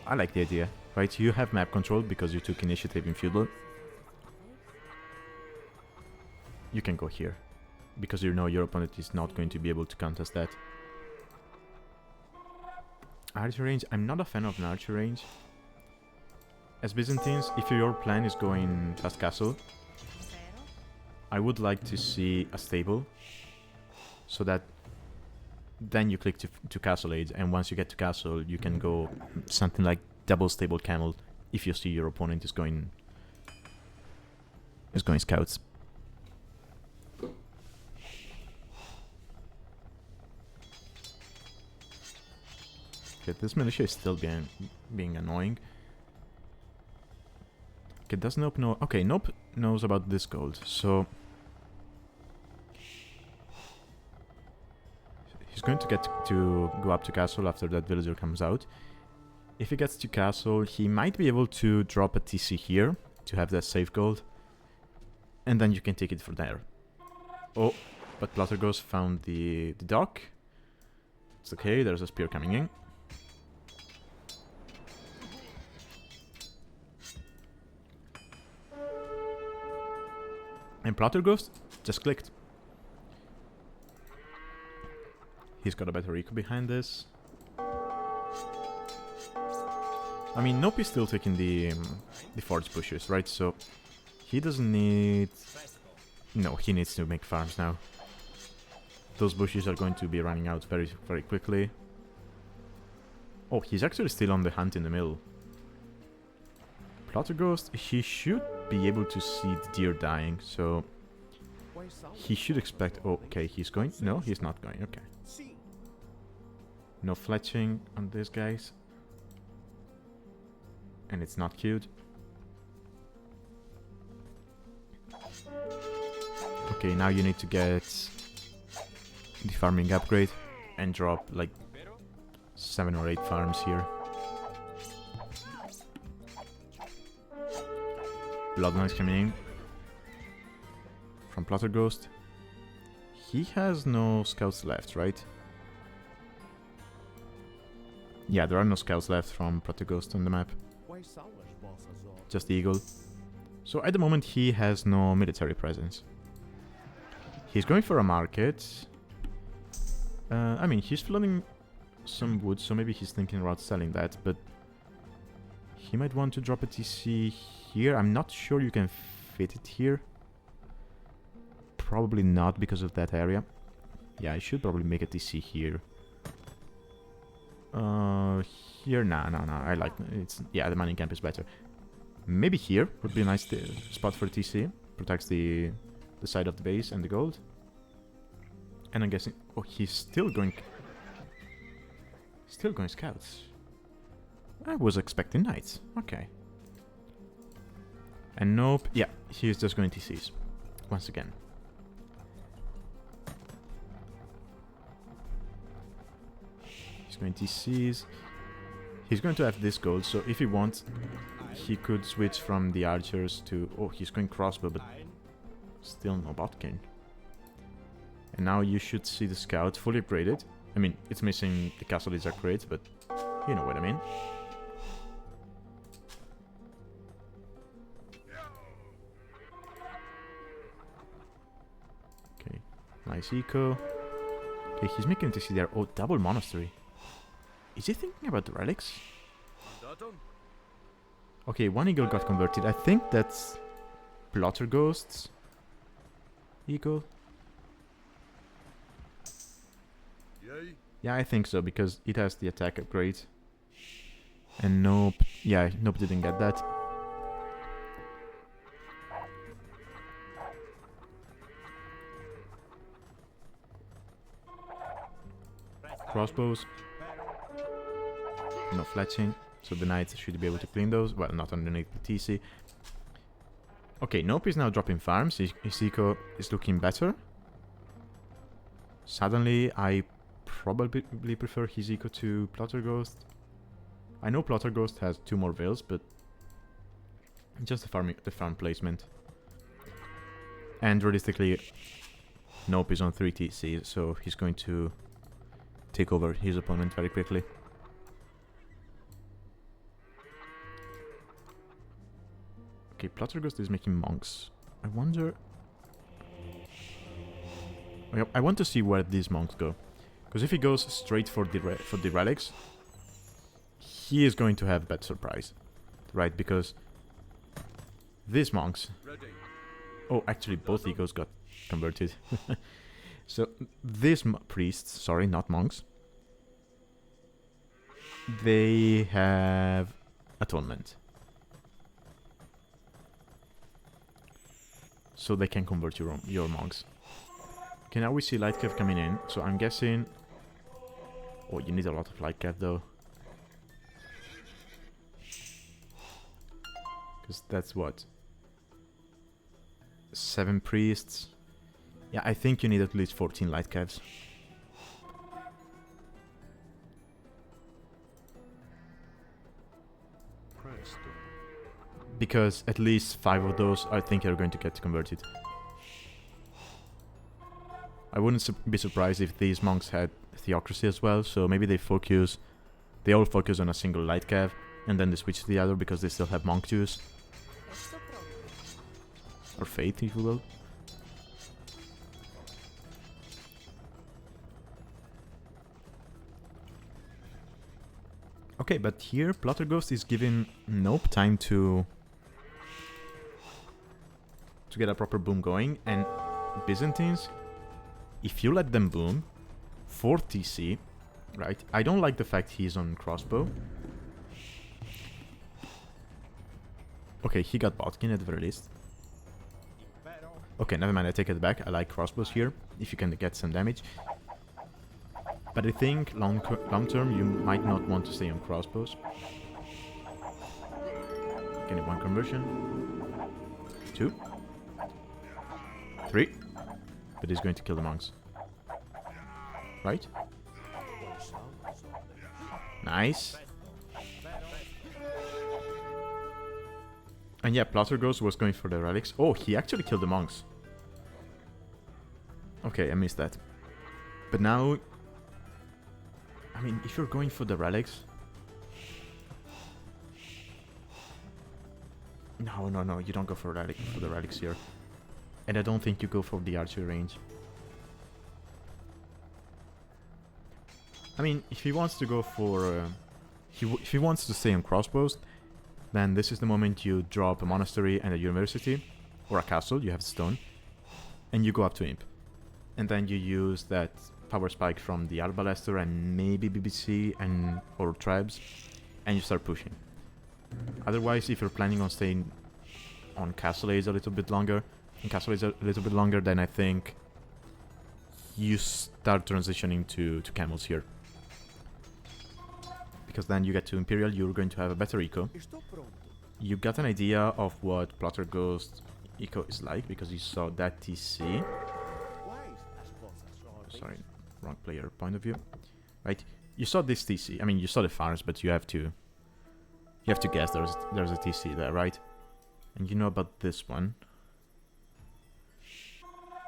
S1: I like the idea, right? You have map control because you took initiative in Feudal. You can go here, because you know your opponent is not going to be able to contest that. Archer range, I'm not a fan of an archer range. As Byzantines, if your plan is going past castle, I would like to see a stable, so that then you click to castle age, and once you get to castle, you can go something like double stable camel if you see your opponent is going scouts. Okay, this militia is still being annoying. Okay, does Nope know? Okay, Nope knows about this gold, so he's going to get to go up to castle after that villager comes out. If he gets to castle, he might be able to drop a TC here to have that safe gold, and then you can take it from there. Oh, but Pl0tterGhost found the dock. It's okay, there's a spear coming in. And Pl0tterGhost just clicked. He's got a better eco behind this. I mean, Nope is still taking the forge bushes, right? So he doesn't need... No, he needs to make farms now. Those bushes are going to be running out very, very quickly. Oh, he's actually still on the hunt in the middle. Pl0tterGhost, he should be able to see the deer dying, so he should expect... Oh, okay, he's going... No, he's not going, okay. No fletching on these guys. And it's not queued. Okay, now you need to get the farming upgrade and drop like 7 or 8 farms here. Bloodlines coming in from Pl0tterGhost. He has no scouts left, right? Yeah, there are no scouts left from Pl0tterGhost on the map. Just the eagle. So at the moment he has no military presence. He's going for a market. I mean, he's flooding some wood, so maybe he's thinking about selling that, but he might want to drop a TC here. I'm not sure you can fit it here. Probably not because of that area. Yeah, I should probably make a TC here. Here, no, I like it's. Yeah, the mining camp is better. Maybe here would be a nice spot for TC. Protects the side of the base and the gold. And I'm guessing. Oh, he's still going. Still going scouts. I was expecting knights. Okay. And Nope. Yeah, he's just going TCs once again. He's going TCs. He's going to have this gold, so if he wants, he could switch from the archers to... Oh, he's going crossbow, but still no botkin. And now you should see the scout fully upgraded. I mean, it's missing the castle is upgrades, but you know what I mean. nice eco. Okay, he's making TC there. Oh, double monastery. Is he thinking about the relics? Okay, one eagle got converted. I think that's Pl0tterGhost's eagle. Yeah, I think so, because it has the attack upgrade. And Nope... Yeah, Nope didn't get that. Crossbows. No fletching, so the knights should be able to clean those. Well, not underneath the TC. Okay, Nope is now dropping farms. His eco is looking better. Suddenly, I probably prefer his eco to Pl0tterGhost. I know Pl0tterGhost has 2 more vills, but just the farm placement. And realistically, Nope is on 3 TC, so he's going to take over his opponent very quickly. Okay, Pl0tterGhost is making monks. I wonder... I want to see where these monks go. Because if he goes straight for the relics, he is going to have a bad surprise. Right, because these monks... Oh, actually both egos got converted. So, these priests, sorry, not monks, they have atonement. So they can convert your monks. Okay, now we see light cav coming in, so I'm guessing... Oh, you need a lot of light cav though. Because that's what? 7 priests. Yeah, I think you need at least 14 light cavs. Because at least 5 of those I think are going to get converted. I wouldn't be surprised if these monks had theocracy as well, so maybe they all focus on a single light cav, and then they switch to the other because they still have monk juice. Or faith, if you will. Okay, but here Pl0tterGhost is giving Nope time to get a proper boom going, and Byzantines, if you let them boom, 4 TC, right? I don't like the fact he's on crossbow. Okay, he got botkin at the very least. Okay, never mind, I take it back. I like crossbows here, if you can get some damage. But I think long term you might not want to stay on crossbows. Getting 1 conversion. 2. 3. But he's going to kill the monks. Right? Nice. And yeah, Pl0tterGhost was going for the relics. Oh, he actually killed the monks. Okay, I missed that. But now... I mean, if you're going for the relics... No, you don't go for the relics here. And I don't think you go for the archery range. I mean, if he wants to go for... if he wants to stay on crossbows, then this is the moment you drop a monastery and a university, or a castle, you have stone, and you go up to imp. And then you use that power spike from the Arbalester and maybe BBC or Trebs, and you start pushing. Otherwise, if you're planning on staying on Castle Age a little bit longer, then I think you start transitioning to camels here. Because then you get to Imperial, you're going to have a better eco. You got an idea of what Pl0tterGhost eco is like, because you saw that TC. Sorry, wrong player point of view. Right, you saw this TC. I mean, you saw the farms, but you have to guess there's a TC there, right? And you know about this one.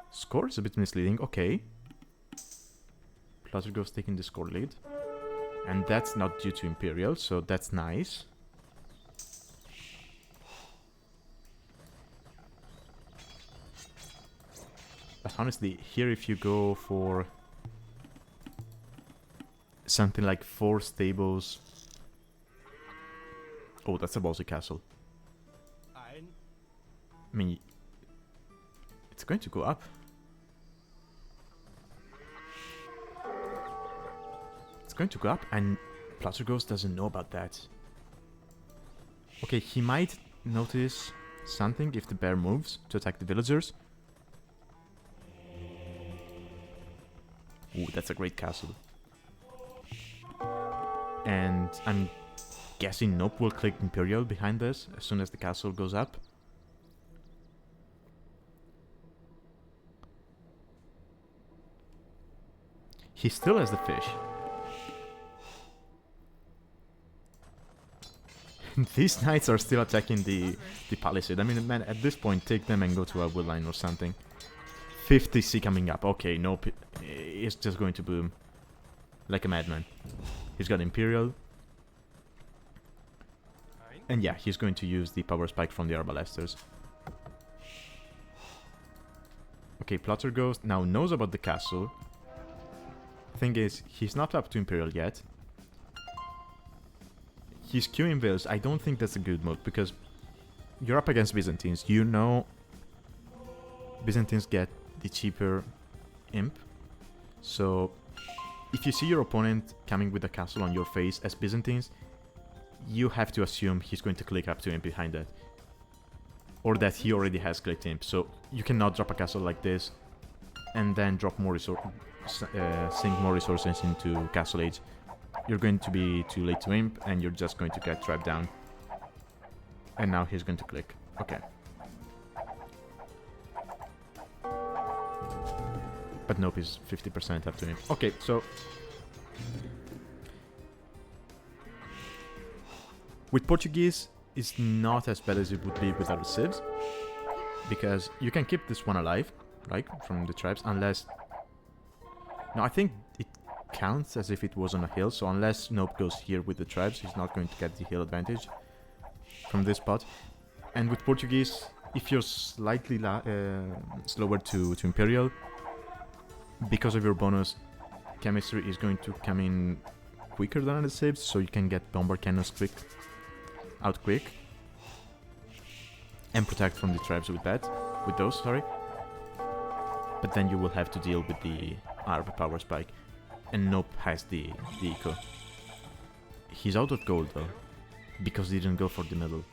S1: Score is a bit misleading. Okay, Pl0tterGhost taking the score lead. And that's not due to Imperial, so that's nice. But honestly, here if you go for something like 4 stables... Oh, that's a ballsy castle. I mean, it's going to go up. It's going to go up, and Pl0tterGhost doesn't know about that. Okay, he might notice something if the bear moves to attack the villagers. Ooh, that's a great castle. And I'm guessing Nope will click Imperial behind this as soon as the castle goes up. He still has the fish. These knights are still attacking the palisade. I mean, man, at this point, take them and go to a wood line or something. 50C coming up. Okay, Nope. It's just going to boom. Like a madman. He's got Imperial. And yeah, he's going to use the power spike from the Arbalesters. Okay, Pl0tterGhost now knows about the castle. Thing is, he's not up to Imperial yet. He's queuing Vills. I don't think that's a good move, because you're up against Byzantines. You know Byzantines get the cheaper imp. So if you see your opponent coming with a castle on your face as Byzantines, you have to assume he's going to click up to imp behind that. Or that he already has clicked imp. So you cannot drop a castle like this and then drop more sink more resources into Castle Age. You're going to be too late to imp, and you're just going to get trapped down. And now he's going to click. Okay. But Nope is 50% up to imp. Okay, so... with Portuguese, it's not as bad as it would be with other civs. Because you can keep this one alive, right? From the tribes, unless... No, I think it counts as if it was on a hill, so unless Nope goes here with the tribes, he's not going to get the hill advantage from this spot. And with Portuguese, if you're slightly slower to Imperial, because of your bonus, chemistry is going to come in quicker than other saves, so you can get bombard cannons out quick. And protect from the tribes with those, sorry. But then you will have to deal with the ARB power spike. And Nope has the eco. He's out of gold though, because he didn't go for the middle.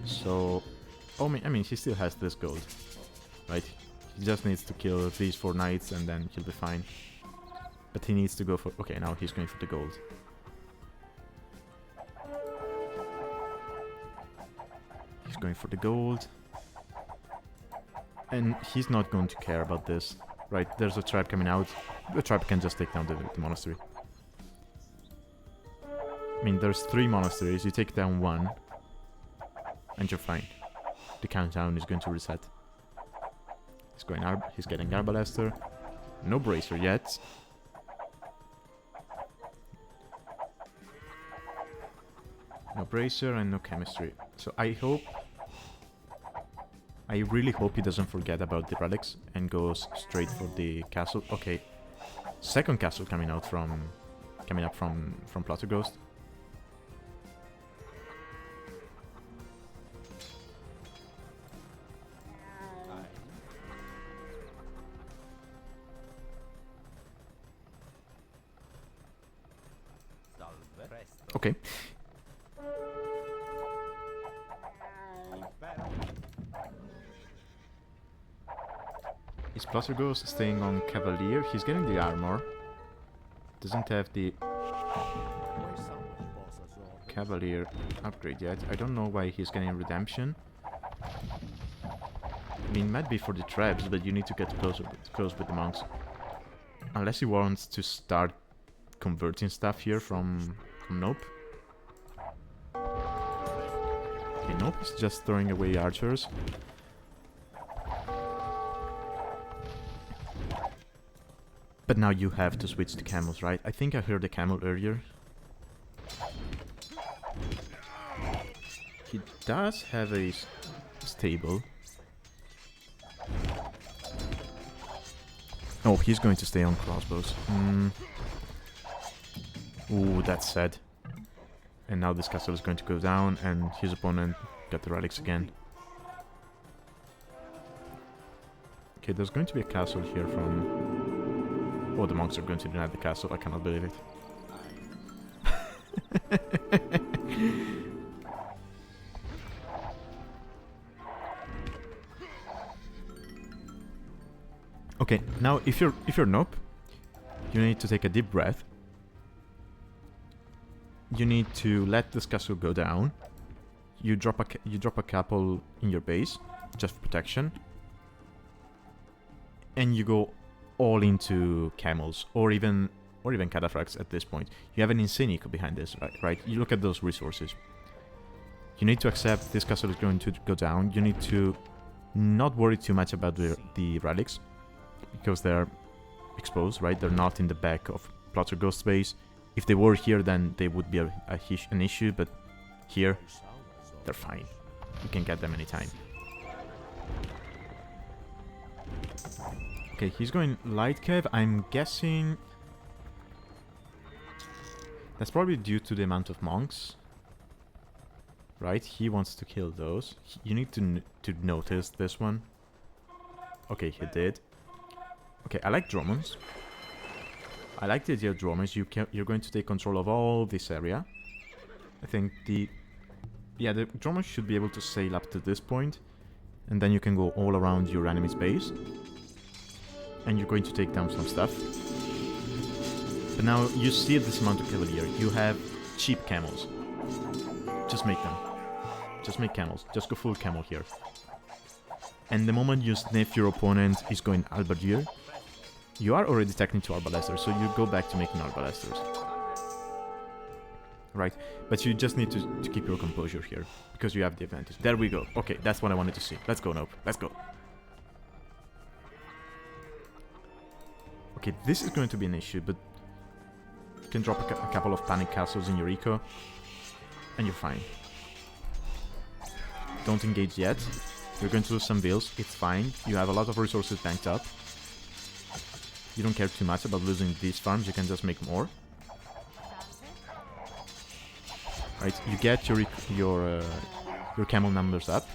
S1: So, I mean, he still has this gold, right? He just needs to kill these 4 knights and then he'll be fine. But he needs to go for... Okay, now he's going for the gold. He's going for the gold. And he's not going to care about this. Right, there's a tribe coming out. The tribe can just take down the monastery. I mean, there's 3 monasteries. You take down 1, and you're fine. The countdown is going to reset. He's getting Arbalester. No Bracer yet. No Bracer and no Chemistry. So I really hope he doesn't forget about the relics and goes straight for the castle. Okay, second castle coming up from Pl0tterGhost. Okay. Is Pl0tterGhost staying on Cavalier? He's getting the armor. Doesn't have the Cavalier upgrade yet. I don't know why he's getting Redemption. I mean, it might be for the traps, but you need to get close with the monks. Unless he wants to start converting stuff here from Nope. Okay, Nope is just throwing away archers. But now you have to switch to camels, right? I think I heard a camel earlier. He does have a stable. Oh, he's going to stay on crossbows. Ooh, that's sad. And now this castle is going to go down, and his opponent got the relics again. Okay, there's going to be a castle here from... Oh, the monks are going to deny the castle. I cannot believe it. Okay, now if you're Nope, you need to take a deep breath. You need to let this castle go down. You drop a couple in your base, just for protection. And you go all into camels, or even cataphracts at this point. You have an insane eco behind this, right? You look at those resources. You need to accept this castle is going to go down. You need to not worry too much about the relics, because they're exposed, right? They're not in the back of Pl0tterGhost base. If they were here, then they would be an issue, but here, they're fine. You can get them anytime. Okay, he's going light cav. I'm guessing that's probably due to the amount of monks, right? He wants to kill those. You need to notice this one. Okay, he did. Okay, I like Dromons. I like the idea of Dromons. You're going to take control of all this area. I think the Dromons should be able to sail up to this point, and then you can go all around your enemy's base. And you're going to take down some stuff. But now you see this amount of cavalier. You have cheap camels. Just make them. Just make camels. Just go full camel here. And the moment you sniff your opponent is going halberdier, you are already teching to arbalesters, so you go back to making arbalesters. Right? But you just need to keep your composure here, because you have the advantage. There we go. Okay, that's what I wanted to see. Let's go, Nope. Let's go. Okay, this is going to be an issue, but you can drop a couple of panic castles in your eco, and you're fine. Don't engage yet. You're going to lose some bills. It's fine. You have a lot of resources banked up. You don't care too much about losing these farms. You can just make more. Right? You get your camel numbers up.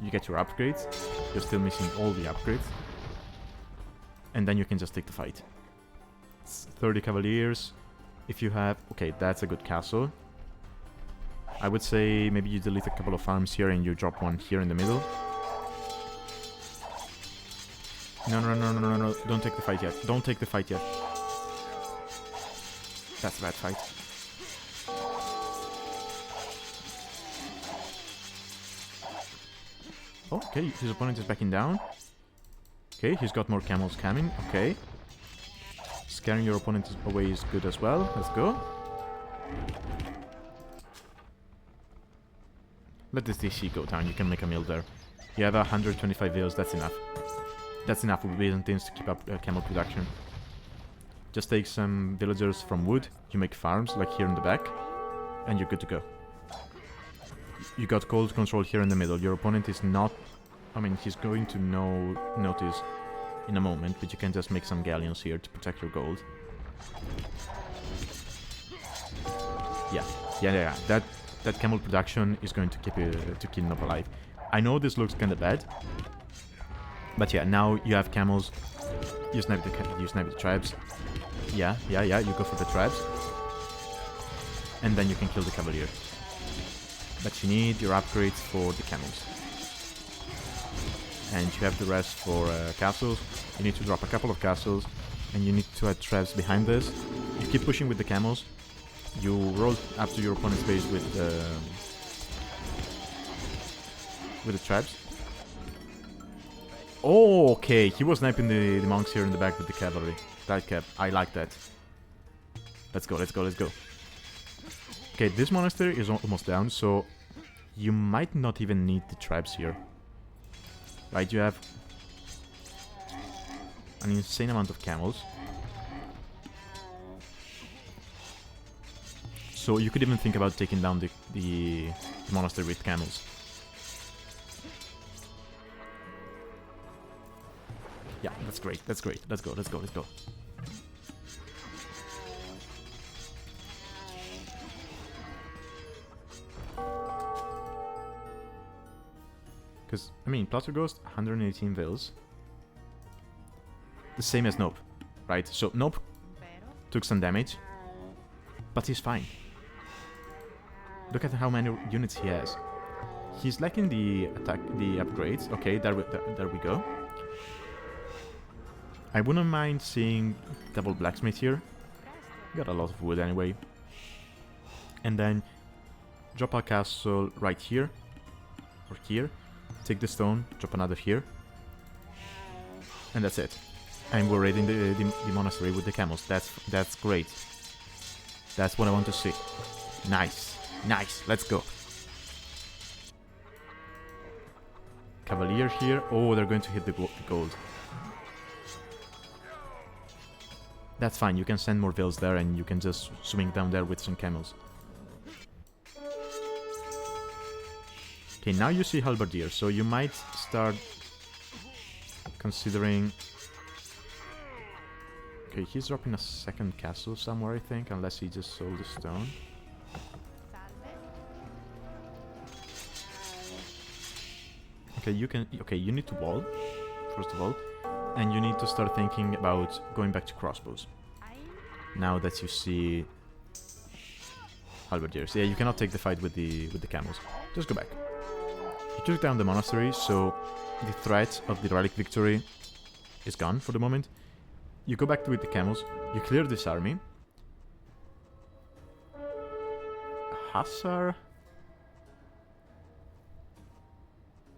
S1: You get your upgrades. You're still missing all the upgrades. And then you can just take the fight. It's 30 cavaliers. If you have... Okay, that's a good castle. I would say maybe you delete a couple of farms here and you drop one here in the middle. No. Don't take the fight yet. Don't take the fight yet. That's a bad fight. Oh, okay, his opponent is backing down. Okay, he's got more camels coming. Okay. Scaring your opponent away is good as well. Let's go. Let this DC go down. You can make a mill there. You have 125 villas. That's enough. That's enough with Byzantines to keep up camel production. Just take some villagers from wood. You make farms, like here in the back. And you're good to go. You got cold control here in the middle. Your opponent is not... I mean, he's going to notice in a moment, but you can just make some galleons here to protect your gold. Yeah. That camel production is going to keep Nope alive. I know this looks kind of bad, but yeah, now you have camels. You snipe the tribes. Yeah. You go for the tribes, and then you can kill the cavalier. But you need your upgrades for the camels. And you have the rest for castles. You need to drop a couple of castles, and you need to add traps behind this. You keep pushing with the camels. You roll up to your opponent's base with the traps. Oh, okay. He was sniping the monks here in the back with the cavalry. That cap. I like that. Let's go. Okay, this monastery is almost down, so you might not even need the tribes here. Right, you have an insane amount of camels. So you could even think about taking down the monastery with camels. Yeah, that's great. That's great. Let's go. Let's go. Let's go. Because, I mean, Pl0tterGhost, 118 vills. The same as Nope, right? So Nope took some damage, but he's fine. Look at how many units he has. He's lacking the attack, the upgrades. Okay, there we go. I wouldn't mind seeing double blacksmith here. Got a lot of wood anyway. And then drop a castle right here or here. Take the stone, drop another here, and that's it. And we're raiding the monastery with the camels. That's great. That's what I want to see. Nice, nice. Let's go. Cavalier here. Oh, they're going to hit the gold. That's fine. You can send more vills there, and you can just swing down there with some camels. Okay, now you see halberdier, so you might start considering... Okay, he's dropping a second castle somewhere, I think, unless he just sold the stone. Okay, you can... Okay, you need to wall, first of all, and you need to start thinking about going back to crossbows. Now that you see halberdiers. Yeah, you cannot take the fight with the camels. Just go back. You took down the monastery, so the threat of the relic victory is gone for the moment. You go back with the camels, you clear this army. Hussar?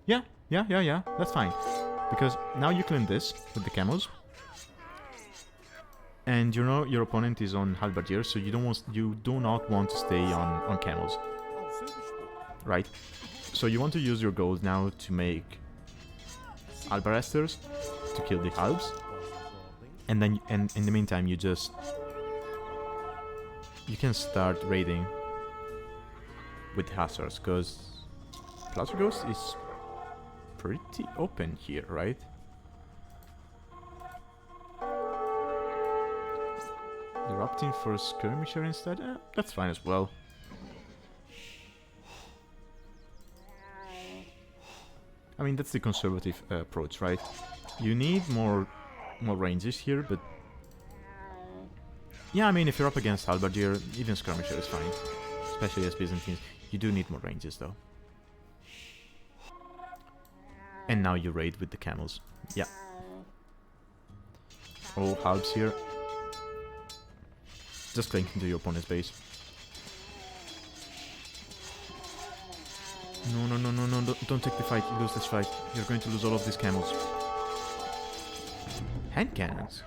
S1: Yeah, that's fine. Because now you clean this with the camels. And you know your opponent is on halberdier, so you do not want to stay on camels. Right? So you want to use your gold now to make albaresters to kill the halbs, and then in the meantime you can start raiding with the hussars, because Pl0tterGhost is pretty open here, right? They're opting for a skirmisher instead. That's fine as well. I mean, that's the conservative approach, right? You need more ranges here, but... Yeah, I mean, if you're up against halberdier, even skirmisher is fine. Especially as Byzantines. You do need more ranges, though. And now you raid with the camels. Yeah. All halbs here. Just clink into your opponent's base. No, don't take the fight, lose this fight. You're going to lose all of these camels. Hand cannons.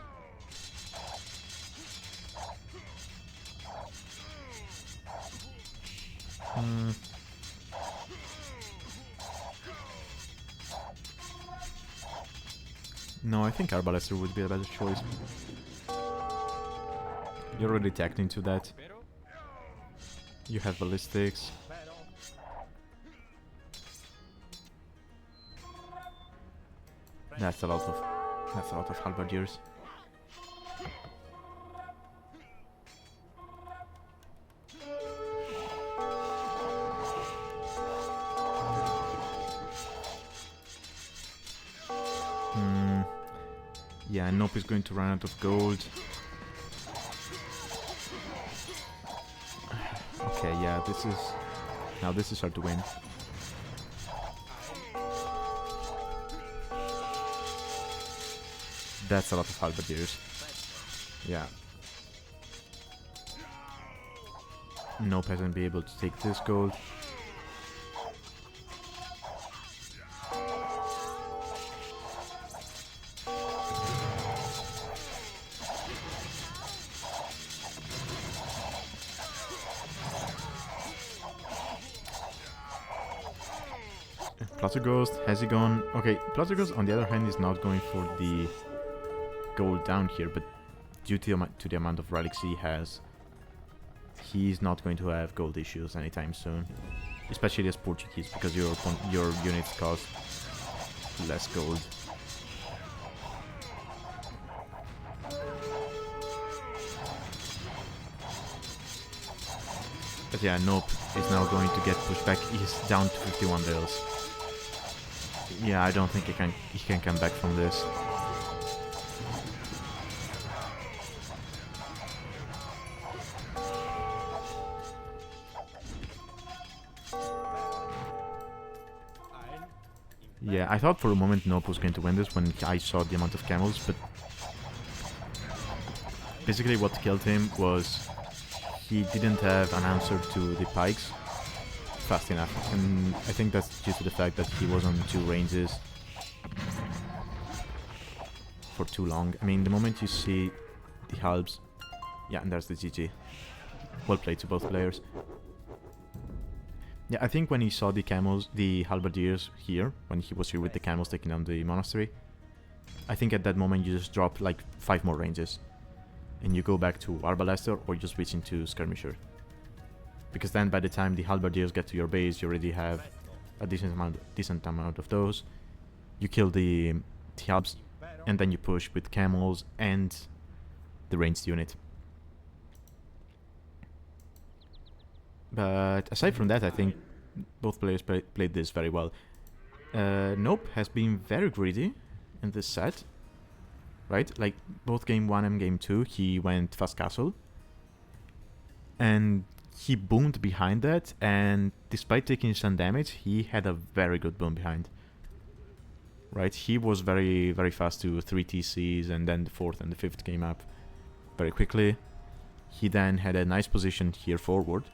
S1: No, I think Arbalester would be a better choice. You're already tacked into that. You have ballistics. That's a lot of halberdiers. Yeah, Nope is going to run out of gold. Okay, yeah, this is hard to win. That's a lot of halberdiers. Yeah. Nope hasn't been able to take this gold. Pl0tterGhost, has he gone? Okay, Pl0tterGhost on the other hand is not going for the gold down here, but due to the amount of relics he has, he's not going to have gold issues anytime soon. Especially as Portuguese, because your units cost less gold. But yeah, Nope is now going to get pushed back. He's down to 51 bills. Yeah, I don't think he can come back from this. Yeah, I thought for a moment Nope was going to win this when I saw the amount of camels, but basically what killed him was he didn't have an answer to the pikes fast enough, and I think that's due to the fact that he was on 2 ranges for too long. I mean, the moment you see the halbs, yeah, and there's the GG. Well played to both players. Yeah, I think when he saw the camels, the halberdiers here, when he was here with the camels taking down the monastery, I think at that moment you just drop like 5 more ranges. And you go back to Arbalester or you switch into Skirmisher. Because then by the time the halberdiers get to your base, you already have a decent amount of those. You kill the halbs, and then you push with camels and the ranged unit. But aside from that, I think both players played this very well. Nope has been very greedy in this set, right? Like both game 1 and game 2, he went fast castle, and he boomed behind that. And despite taking some damage, he had a very good boom behind. Right, he was very fast to 3 TCs, and then the 4th and the 5th came up very quickly. He then had a nice position here forward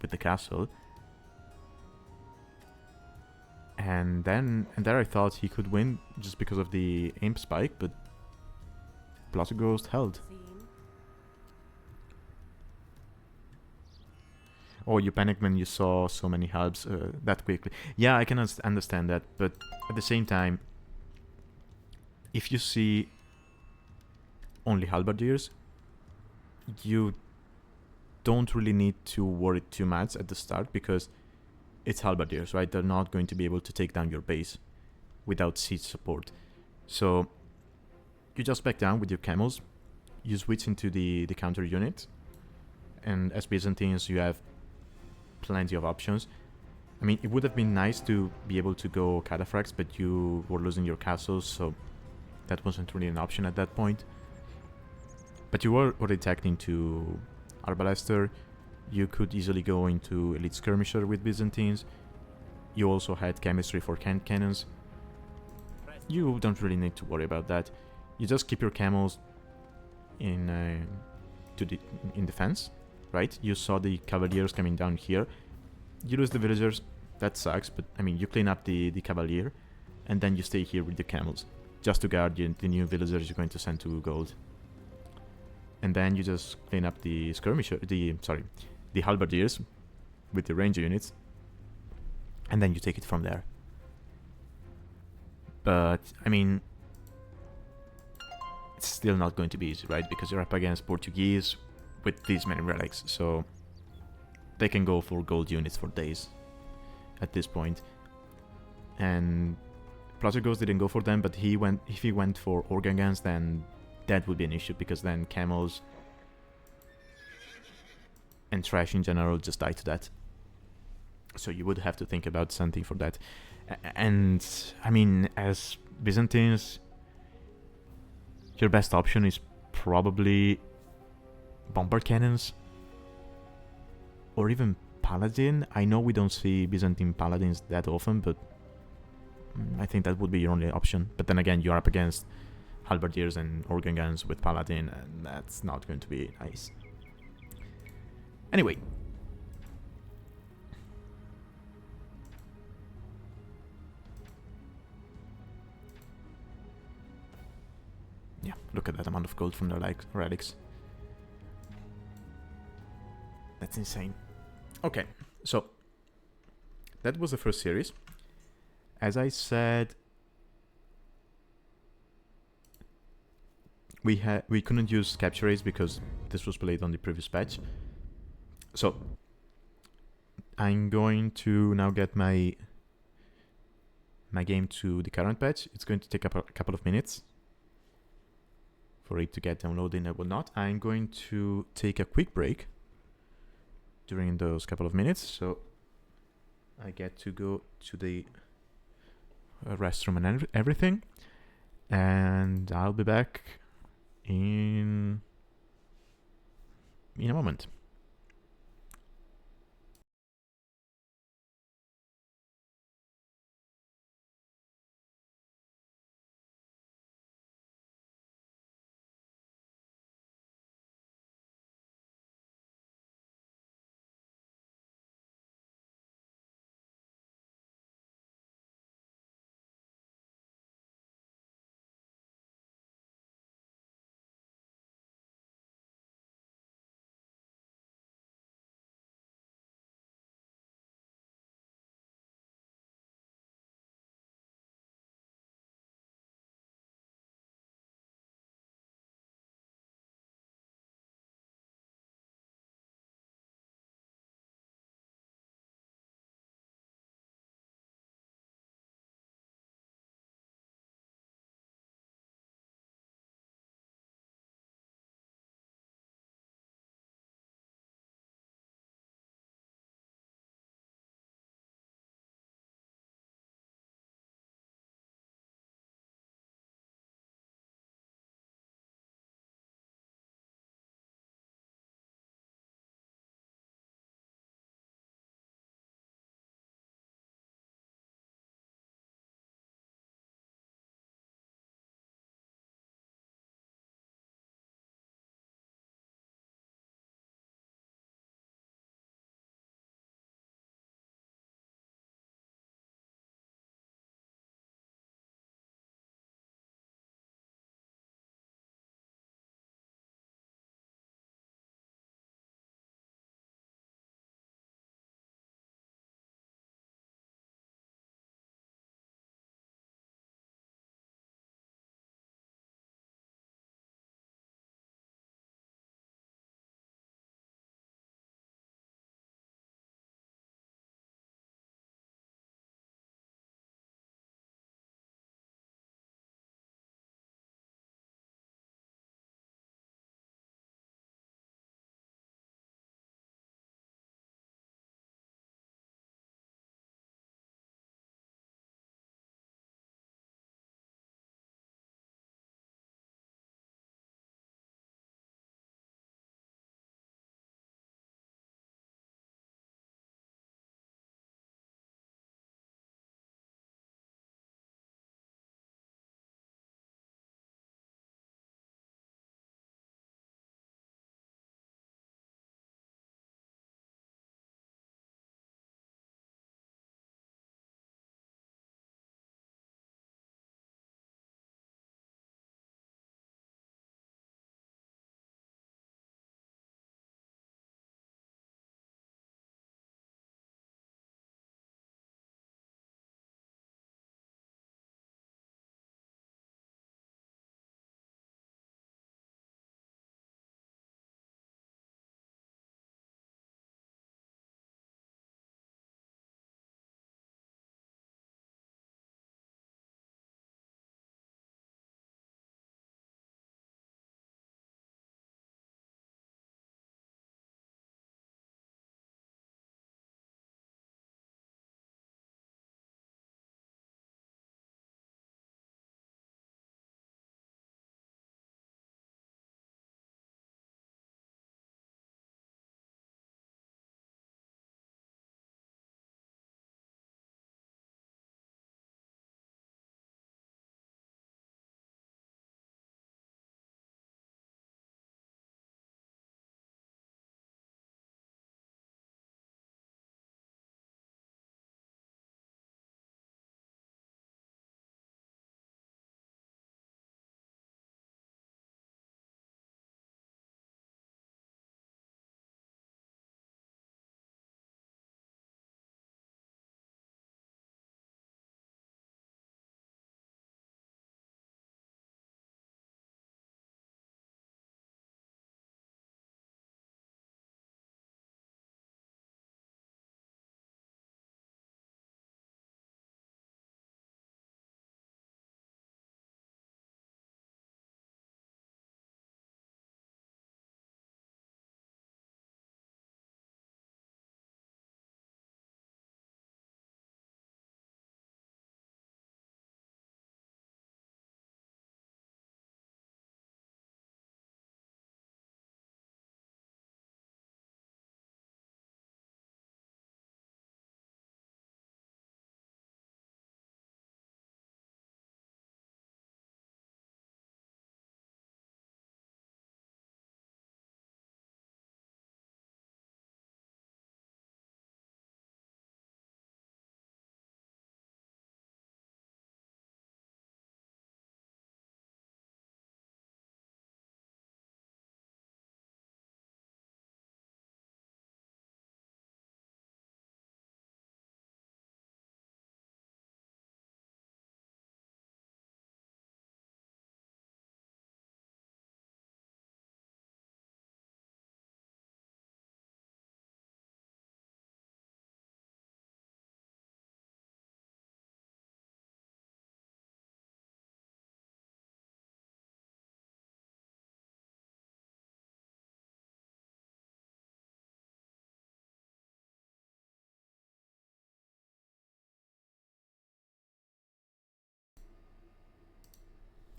S1: with the castle, and there I thought he could win just because of the imp spike, but Pl0tterGhost held. Oh, you panicked when you saw so many halbs that quickly. Yeah, I can understand that, but at the same time, if you see only halberdiers, you don't really need to worry too much at the start, because it's halberdiers, right? They're not going to be able to take down your base without siege support. So you just back down with your camels, you switch into the counter unit, and as Byzantines you have plenty of options. I mean, it would have been nice to be able to go cataphracts, but you were losing your castles, so that wasn't really an option at that point. But you were already tacked into Arbalester. You could easily go into Elite Skirmisher with Byzantines. You also had chemistry for cannons. You don't really need to worry about that. You just keep your camels in defense, right? You saw the cavaliers coming down here. You lose the villagers, that sucks, but I mean, you clean up the cavalier, and then you stay here with the camels, just to guard the new villagers you're going to send to gold. And then you just clean up the skirmisher, the halberdiers with the ranger units, and then you take it from there. But I mean, it's still not going to be easy, right? Because you're up against Portuguese with these many relics, so they can go for gold units for days at this point. And Pl0tterGhost didn't go for them, but if he went for organ guns, then that would be an issue, because then camels and trash in general just die to that. So you would have to think about something for that. And I mean, as Byzantines, your best option is probably bombard cannons or even paladin. I know we don't see Byzantine paladins that often, but I think that would be your only option. But then again, you're up against halberdiers and organ guns with paladin, and that's not going to be nice. Anyway, yeah, look at that amount of gold from the relics. That's insane. Okay, so that was the first series. As I said, we couldn't use capture rates because this was played on the previous patch. So I'm going to now get my game to the current patch. It's going to take up a couple of minutes for it to get downloaded and whatnot. I'm going to take a quick break during those couple of minutes, so I get to go to the restroom and everything, and I'll be back in a moment.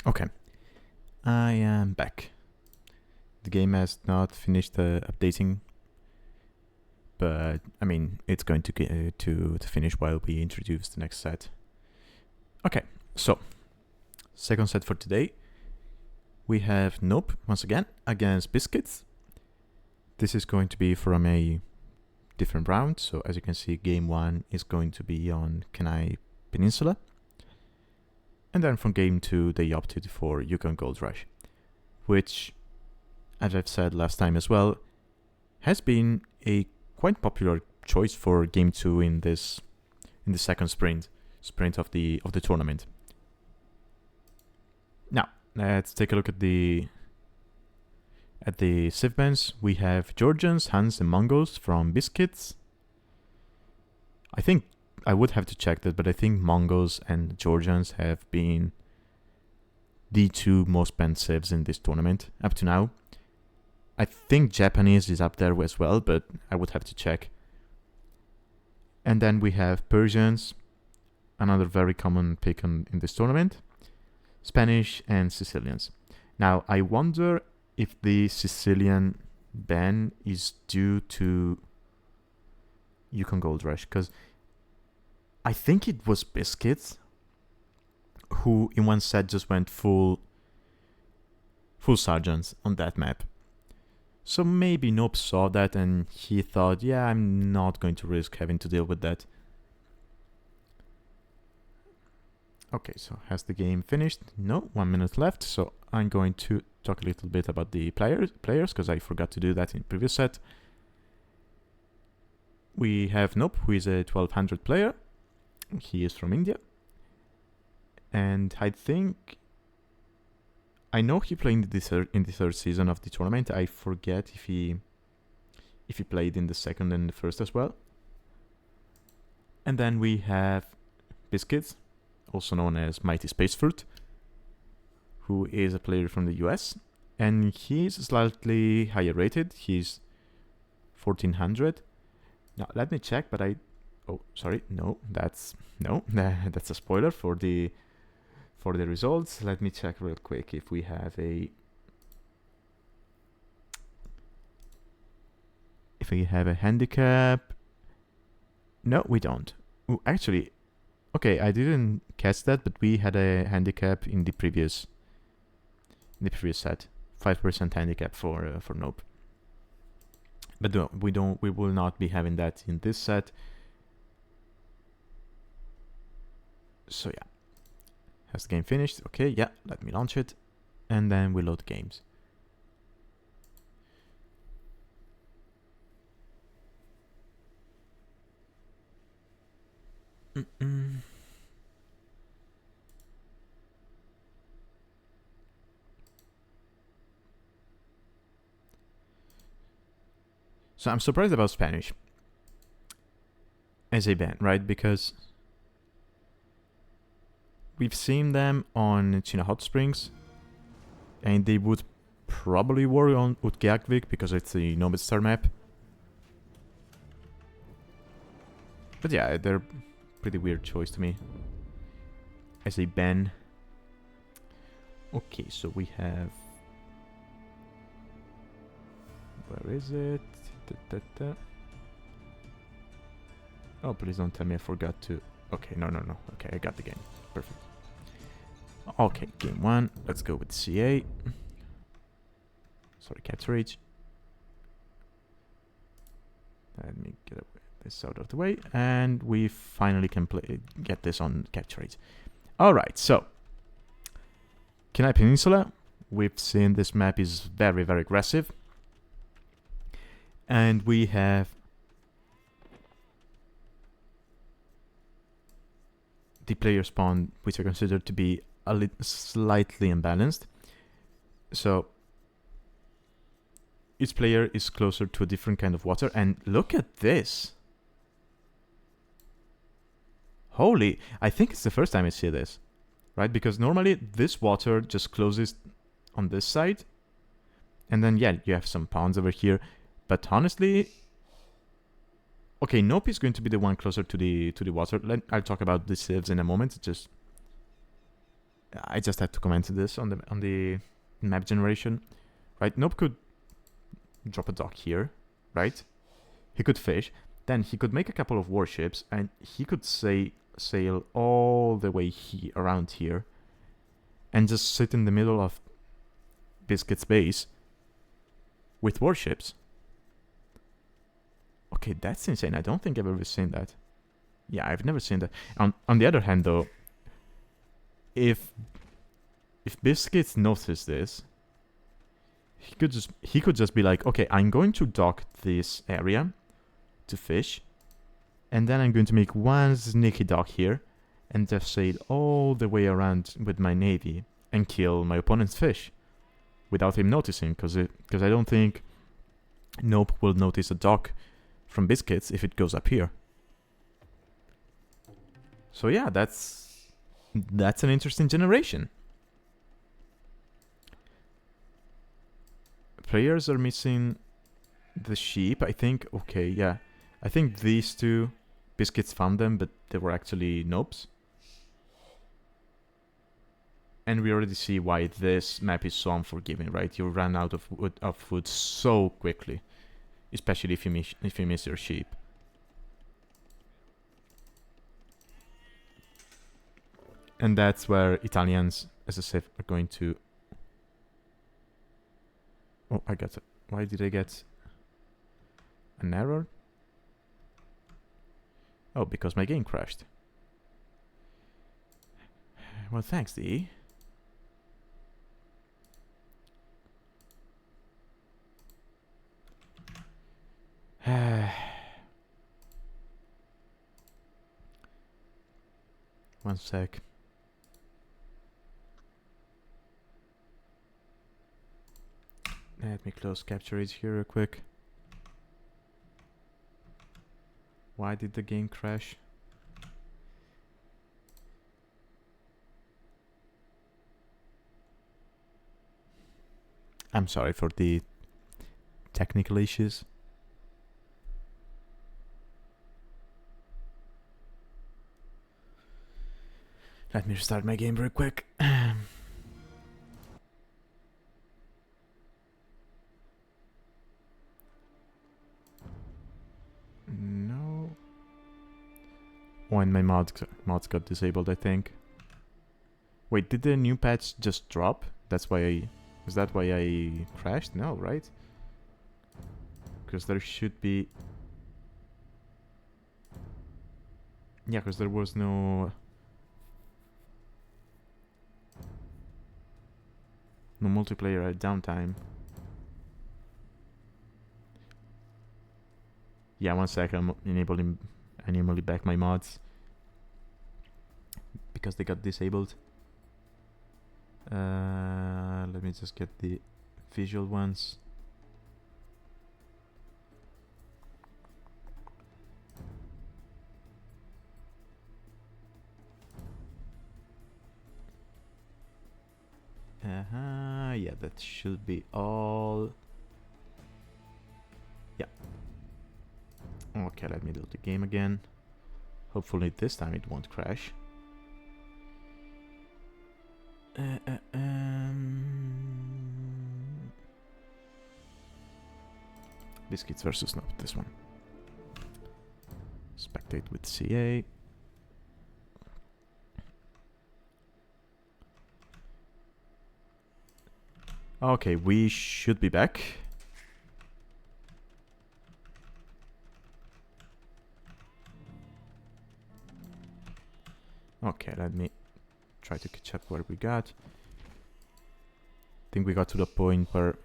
S1: Okay, I am back. The game has not finished updating, but I mean it's going to finish while we introduce the next set. Okay, so second set for today. We have Nope once again against Biscuits. This is going to be from a different round. So as you can see, game 1 is going to be on Kenai Peninsula. And then from game 2, they opted for Yukon Gold Rush, which, as I've said last time as well, has been a quite popular choice for game 2 in the second sprint of the tournament. Now, let's take a look at the civ bands. We have Georgians, Huns, and Mongols from Biscuits. I think I would have to check that, but I think Mongols and Georgians have been the two most banned civs in this tournament up to now. I think Japanese is up there as well, but I would have to check. And then we have Persians, another very common pick in this tournament, Spanish, and Sicilians. Now, I wonder if the Sicilian ban is due to Yukon Gold Rush, because I think it was Biscuits who in one set just went full sergeants on that map. So maybe Nope saw that and he thought, yeah, I'm not going to risk having to deal with that. Okay, so has the game finished? No, 1 minute left. So I'm going to talk a little bit about the players, because I forgot to do that in the previous set. We have Nope, who is a 1200 player. He is from India. And I know he played in the third season of the tournament. I forget if he played in the second and the first as well. And then we have Biscuits, also known as MightySpaceFruit, who is a player from the US, and he's slightly higher rated. He's 1400. Now let me check, but that's a spoiler for the results. Let me check real quick if we have a handicap. No, we don't. Ooh, actually, okay, I didn't catch that, but we had a handicap in the previous set, 5% handicap for Nope. But no, we will not be having that in this set. So yeah, has the game finished? Okay, yeah, let me launch it, and then we load games. So I'm surprised about Spanish as a ban, right? Because we've seen them on China Hot Springs, and they would probably work on Utqiagvik because it's a Nomad Star map. But yeah, they're pretty weird choice to me as a ban. Okay, so we have... Where is it? Oh, please don't tell me I forgot to... Okay, no. Okay, I got the game. Perfect. Okay, game 1. Let's go with CA. Sorry, Capture Rage. Let me get this out of the way. And we finally can get this on Capture Rage. Alright, so. Kenai Peninsula. We've seen this map is very, very aggressive. And we have the player spawn, which are considered to be slightly imbalanced. So each player is closer to a different kind of water. And look at this. Holy, I think it's the first time I see this, right? Because normally this water just closes on this side. And then, yeah, you have some ponds over here. But honestly, okay, Nope is going to be the one closer to the water. I'll talk about the civs in a moment. Just I just have to comment this on the map generation, right? Nope could drop a dock here, right? He could fish, then he could make a couple of warships, and he could sail all the way around here, and just sit in the middle of Biscuits' base with warships. Okay, that's insane. I don't think I've ever seen that. Yeah, I've never seen that. On the other hand, though, if Biscuits noticed this, he could just be like, okay, I'm going to dock this area to fish, and then I'm going to make one sneaky dock here, and just sail all the way around with my navy and kill my opponent's fish without him noticing, because I don't think Nope will notice a dock from Biscuits if it goes up here. So yeah, that's an interesting generation. Players are missing the sheep, I think. Okay, yeah. I think these two, Biscuits found them, but they were actually Nopes. And we already see why this map is so unforgiving, right? You run out of food so quickly, especially if you miss your sheep. And that's where Italians, as I said, are going to... Oh, I got it. Why did I get an error? Oh, because my game crashed. Well, thanks, D. One sec. Let me close capture age here real quick. Why did the game crash? I'm sorry for the technical issues. Let me restart my game real quick. No. Oh, and my mods got disabled, I think. Wait, did the new patch just drop? That's why is that why I crashed? No, right? Because there should be... Yeah, because there was no multiplayer at downtime. Yeah, one sec, I'm enabling back my mods because they got disabled. Let me just get the visual ones. Yeah, that should be all. Yeah. Okay, let me do the game again. Hopefully this time it won't crash. Biscuits versus Nope, this one. Spectate with CA. Okay, we should be back. Okay, let me try to catch up where we got. I think we got to the point where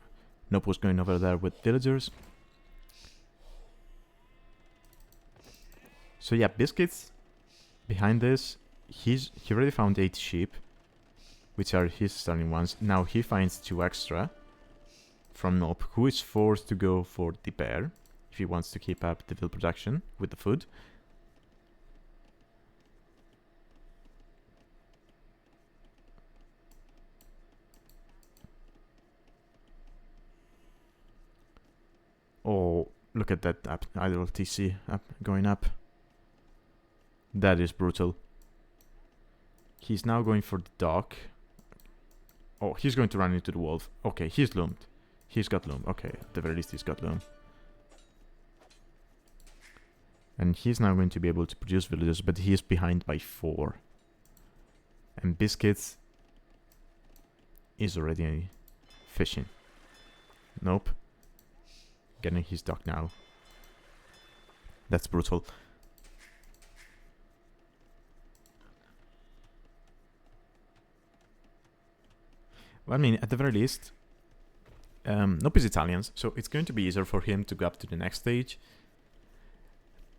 S1: Nope was going over there with villagers. So yeah, Biscuits, behind this, he already found 8 sheep, which are his starting ones. Now he finds 2 extra from Nope, who is forced to go for the bear if he wants to keep up the veal production with the food. Oh, look at that idle TC going up. That is brutal. He's now going for the dock, Oh, he's going to run into the wolf. Okay, he's loomed. He's got loom. Okay, at the very least he's got loom. And he's now going to be able to produce villagers, but he is behind by 4. And Biscuits is already fishing. Nope. Getting his dock now. That's brutal. Well, I mean, at the very least, Nope is Italian, so it's going to be easier for him to go up to the next stage.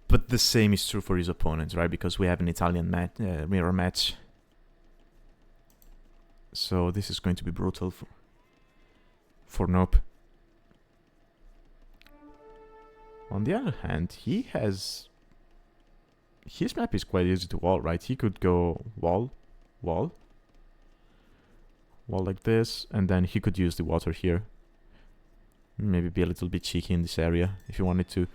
S1: But the same is true for his opponent, right? Because we have an Italian mirror match. So this is going to be brutal for Nope. On the other hand, he has... His map is quite easy to wall, right? He could go wall, wall, wall like this, and then he could use the water here. Maybe be a little bit cheeky in this area if you wanted to.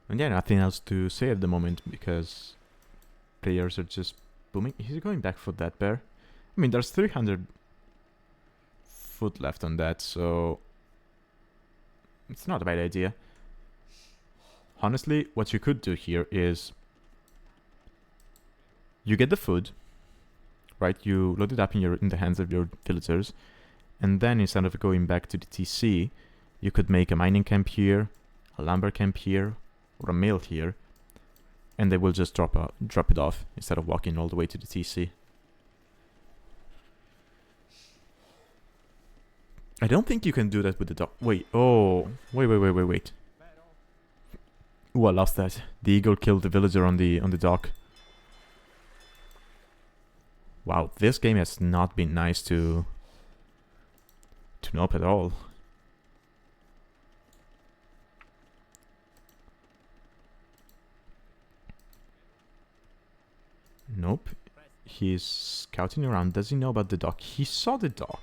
S1: And yeah, nothing else to say at the moment because players are just booming. He's going back for that bear. I mean, there's 300 foot left on that, so it's not a bad idea. Honestly, what you could do here is you get the food, right? You load it up in the hands of your villagers, and then instead of going back to the TC, you could make a mining camp here, a lumber camp here, or a mill here, and they will just drop it off instead of walking all the way to the TC. I don't think you can do that with the dock. Wait, oh, wait. Ooh, I lost that. The eagle killed the villager on the dock. Wow, this game has not been nice to Nope at all. Nope. He's scouting around. Does he know about the dock? He saw the dock.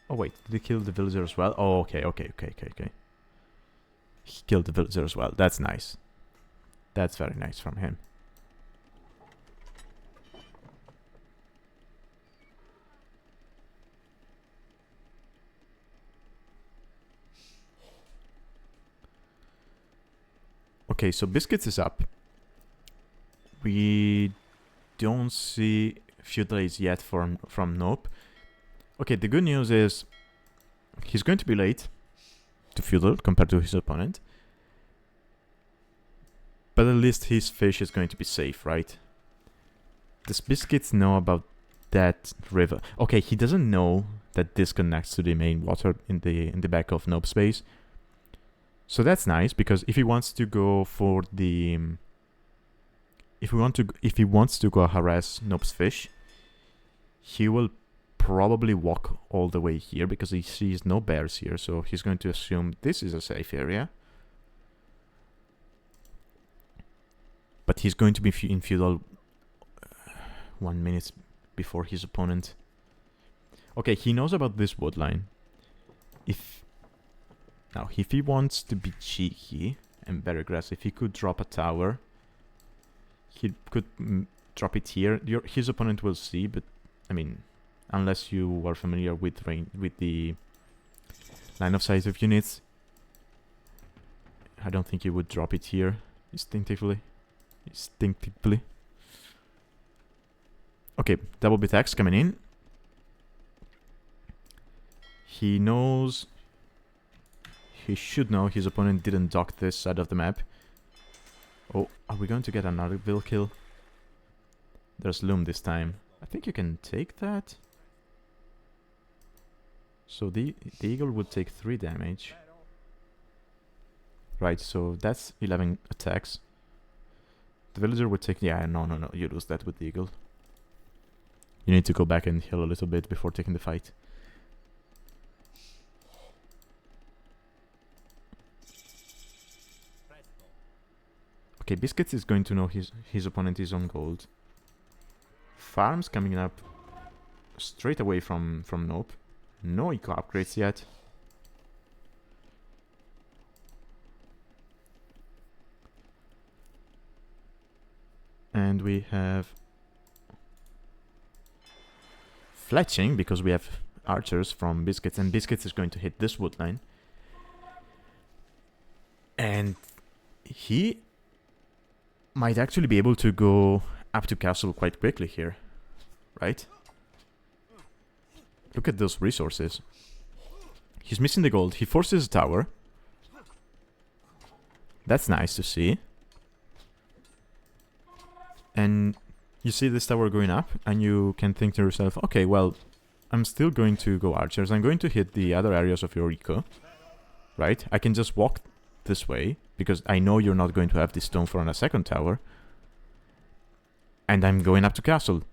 S1: Oh wait, did he kill the villager as well? Oh, okay. He killed the villager as well. That's nice. That's very nice from him. Okay, so Biscuits is up. We don't see feudal aids yet from Nope. Okay, the good news is he's going to be late to feudal compared to his opponent. But at least his fish is going to be safe, right? Does Biscuits know about that river? Okay, he doesn't know that this connects to the main water in the back of Nope space. So that's nice, because if he wants to go for the... If he wants to go harass Nope's fish, he will probably walk all the way here because he sees no bears here, so he's going to assume this is a safe area. But he's going to be in feudal 1 minute before his opponent. Okay, he knows about this wood line. If he wants to be cheeky and very aggressive, he could drop a tower. He could drop it here. His opponent will see, but I mean, unless you are familiar with the line of sight of units, I don't think he would drop it here instinctively. Okay, double bit X coming in. He knows. He should know his opponent didn't dock this side of the map. Oh, are we going to get another vill kill? There's loom this time. I think you can take that. So the eagle would take 3 damage. Right, so that's 11 attacks. The villager would take... Yeah, no, you lose that with the eagle. You need to go back and heal a little bit before taking the fight. Okay, Biscuits is going to know his opponent is on gold. Farms coming up straight away from Nope. No eco upgrades yet. And we have fletching because we have archers from Biscuits, and Biscuits is going to hit this wood line. And he might actually be able to go up to castle quite quickly here, right? Look at those resources. He's missing the gold. He forces a tower. That's nice to see. And you see this tower going up, and you can think to yourself, okay, well, I'm still going to go archers. I'm going to hit the other areas of your eco, right? I can just walk this way, because I know you're not going to have this stone for on a second tower. And I'm going up to castle.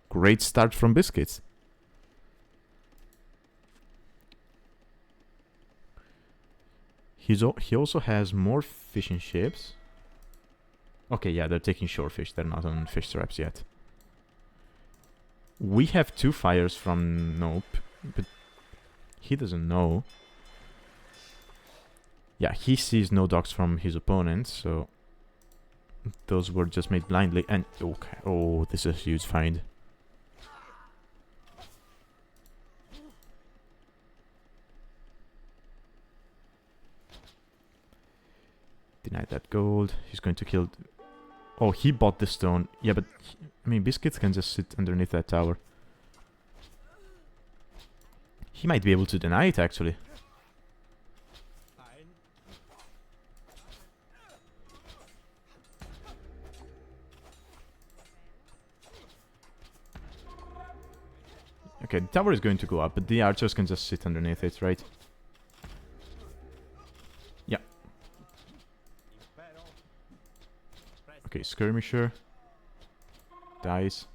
S1: Great start from Biscuits. He also has more fishing ships. Okay, yeah, they're taking shorefish. They're not on fish traps yet. We have 2 fires from Nope, but he doesn't know. Yeah, he sees no docks from his opponent, so those were just made blindly. And okay, oh, this is a huge find. Deny that gold. He's going to kill. Oh, he bought the stone. Yeah, but I mean, Biscuits can just sit underneath that tower. He might be able to deny it, actually. Okay, the tower is going to go up, but the archers can just sit underneath it, right? Yeah. Okay, skirmisher. Dies.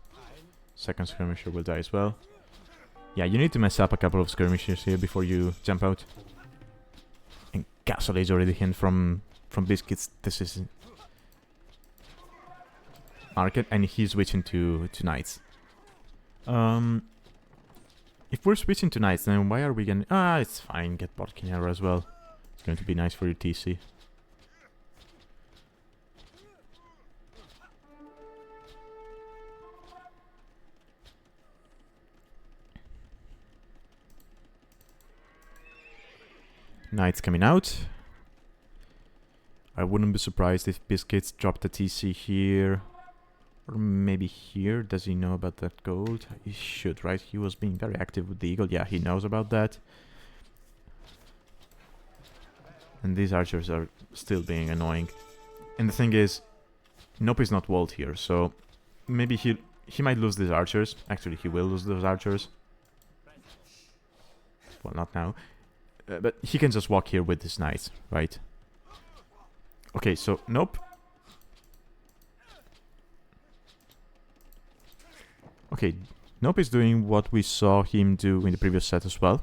S1: Second skirmisher will die as well. Yeah, you need to mess up a couple of skirmishers here before you jump out. And castle is already hit from Biscuits. This is market, and he's switching to knights. If we're switching to knights, then why are we gonna... Ah, it's fine. Get Pl0tterGhost as well. It's going to be nice for your TC. Knights coming out. I wouldn't be surprised if Biscuits dropped a TC here. Or maybe here. Does he know about that gold? He should, right? He was being very active with the eagle. Yeah, he knows about that. And these archers are still being annoying. And the thing is, Nope is not walled here, so maybe he might lose these archers. Actually, he will lose those archers. Well, not now. But he can just walk here with his knights, right? Okay, so Nope. Okay, Nope is doing what we saw him do in the previous set as well.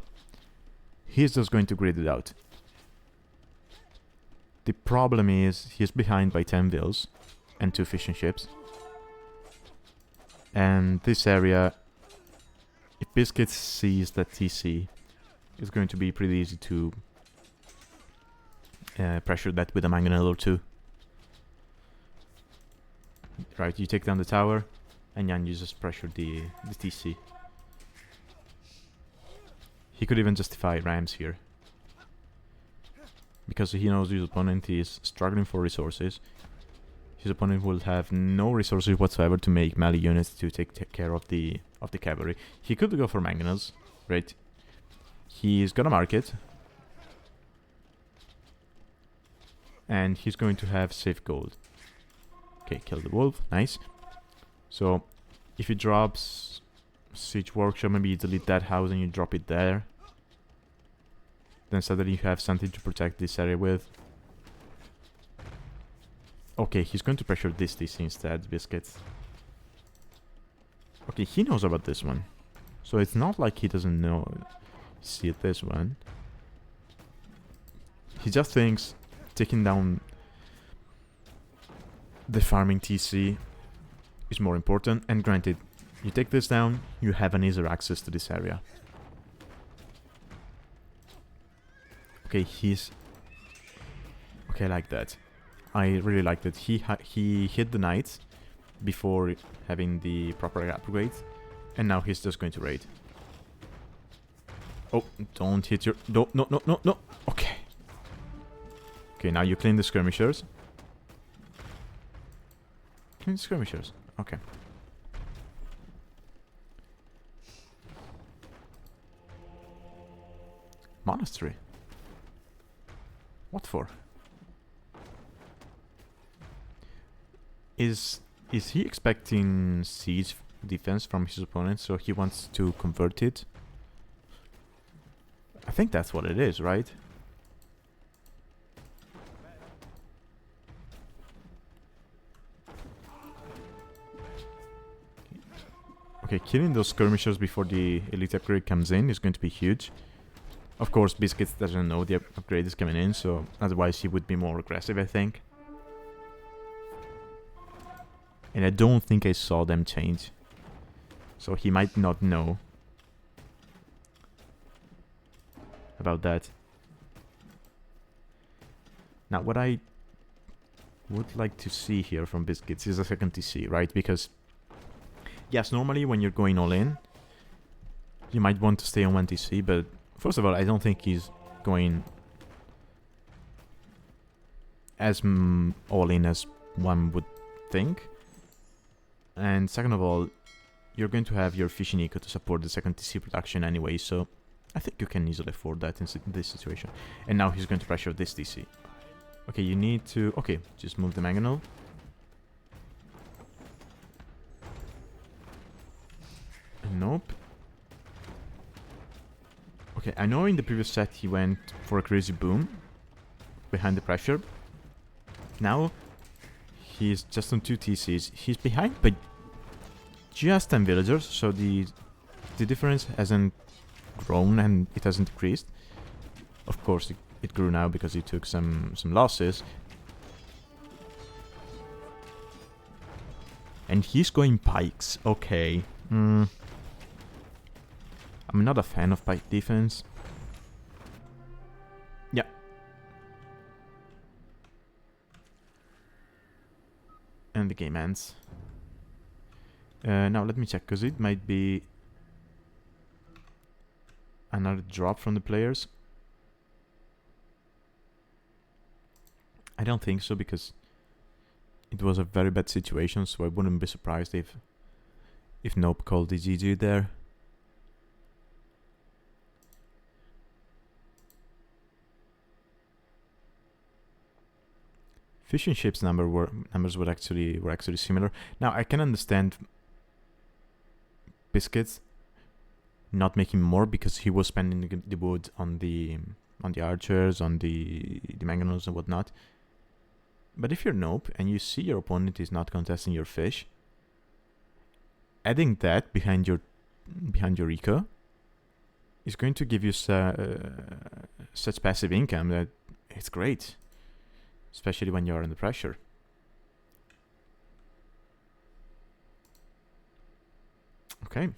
S1: He's just going to grid it out. The problem is he's behind by 10 vills and 2 fishing ships. And this area, if Biscuits sees that TC, it's going to be pretty easy to pressure that with a mangonel or 2. Right, you take down the tower, and then you just pressure the TC. He could even justify rams here. Because he knows his opponent is struggling for resources. His opponent will have no resources whatsoever to make melee units to take care of the cavalry. He could go for mangonels, right? He's gonna mark it. And he's going to have safe gold. Okay, kill the wolf, nice. So, if he drops Siege Workshop, maybe you delete that house and you drop it there. Then suddenly you have something to protect this area with. Okay, he's going to pressure this TC instead, Biscuits. Okay, he knows about this one. So it's not like he doesn't know. See this one. He just thinks taking down the farming TC is more important. And granted, you take this down, you have an easier access to this area. Okay, he's... Okay, I like that. I really like that. He hit the knight before having the proper upgrade. And now he's just going to raid. Oh, don't hit your... No, no, no, no, no. Okay. Okay, now you clean the skirmishers. Clean the skirmishers. Okay. Monastery. What for? Is he expecting siege defense from his opponent, so he wants to convert it? I think that's what it is, right? Okay, killing those skirmishers before the elite upgrade comes in is going to be huge. Of course, Biscuits doesn't know the upgrade is coming in, so otherwise he would be more aggressive, I think. And I don't think I saw them change. So he might not know about that. Now, what I would like to see here from Biscuits is a second TC, right? Because, yes, normally when you're going all in, you might want to stay on one TC, but first of all, I don't think he's going as all in as one would think. And second of all, you're going to have your fishing eco to support the second TC production anyway, so I think you can easily afford that in this situation. And now he's going to pressure this TC. Okay, you need to... Okay, just move the mangonel. Nope. Okay, I know in the previous set he went for a crazy boom behind the pressure. Now he's just on 2 TCs. He's behind by just 10 villagers, so the difference hasn't grown and it hasn't decreased. Of course, it grew now because he took some losses. And he's going pikes. Okay. I'm not a fan of pike defense. Yeah. And the game ends. Now let me check, because it might be another drop from the players. I don't think so, because it was a very bad situation, so I wouldn't be surprised if Nope called the GG there. Fishing ships numbers were actually similar. Now I can understand Biscuits not making more because he was spending the wood on the archers, on the mangonels and whatnot. But if you're Nope and you see your opponent is not contesting your fish, adding that behind your eco is going to give you such passive income that it's great, especially when you're under pressure. Okay.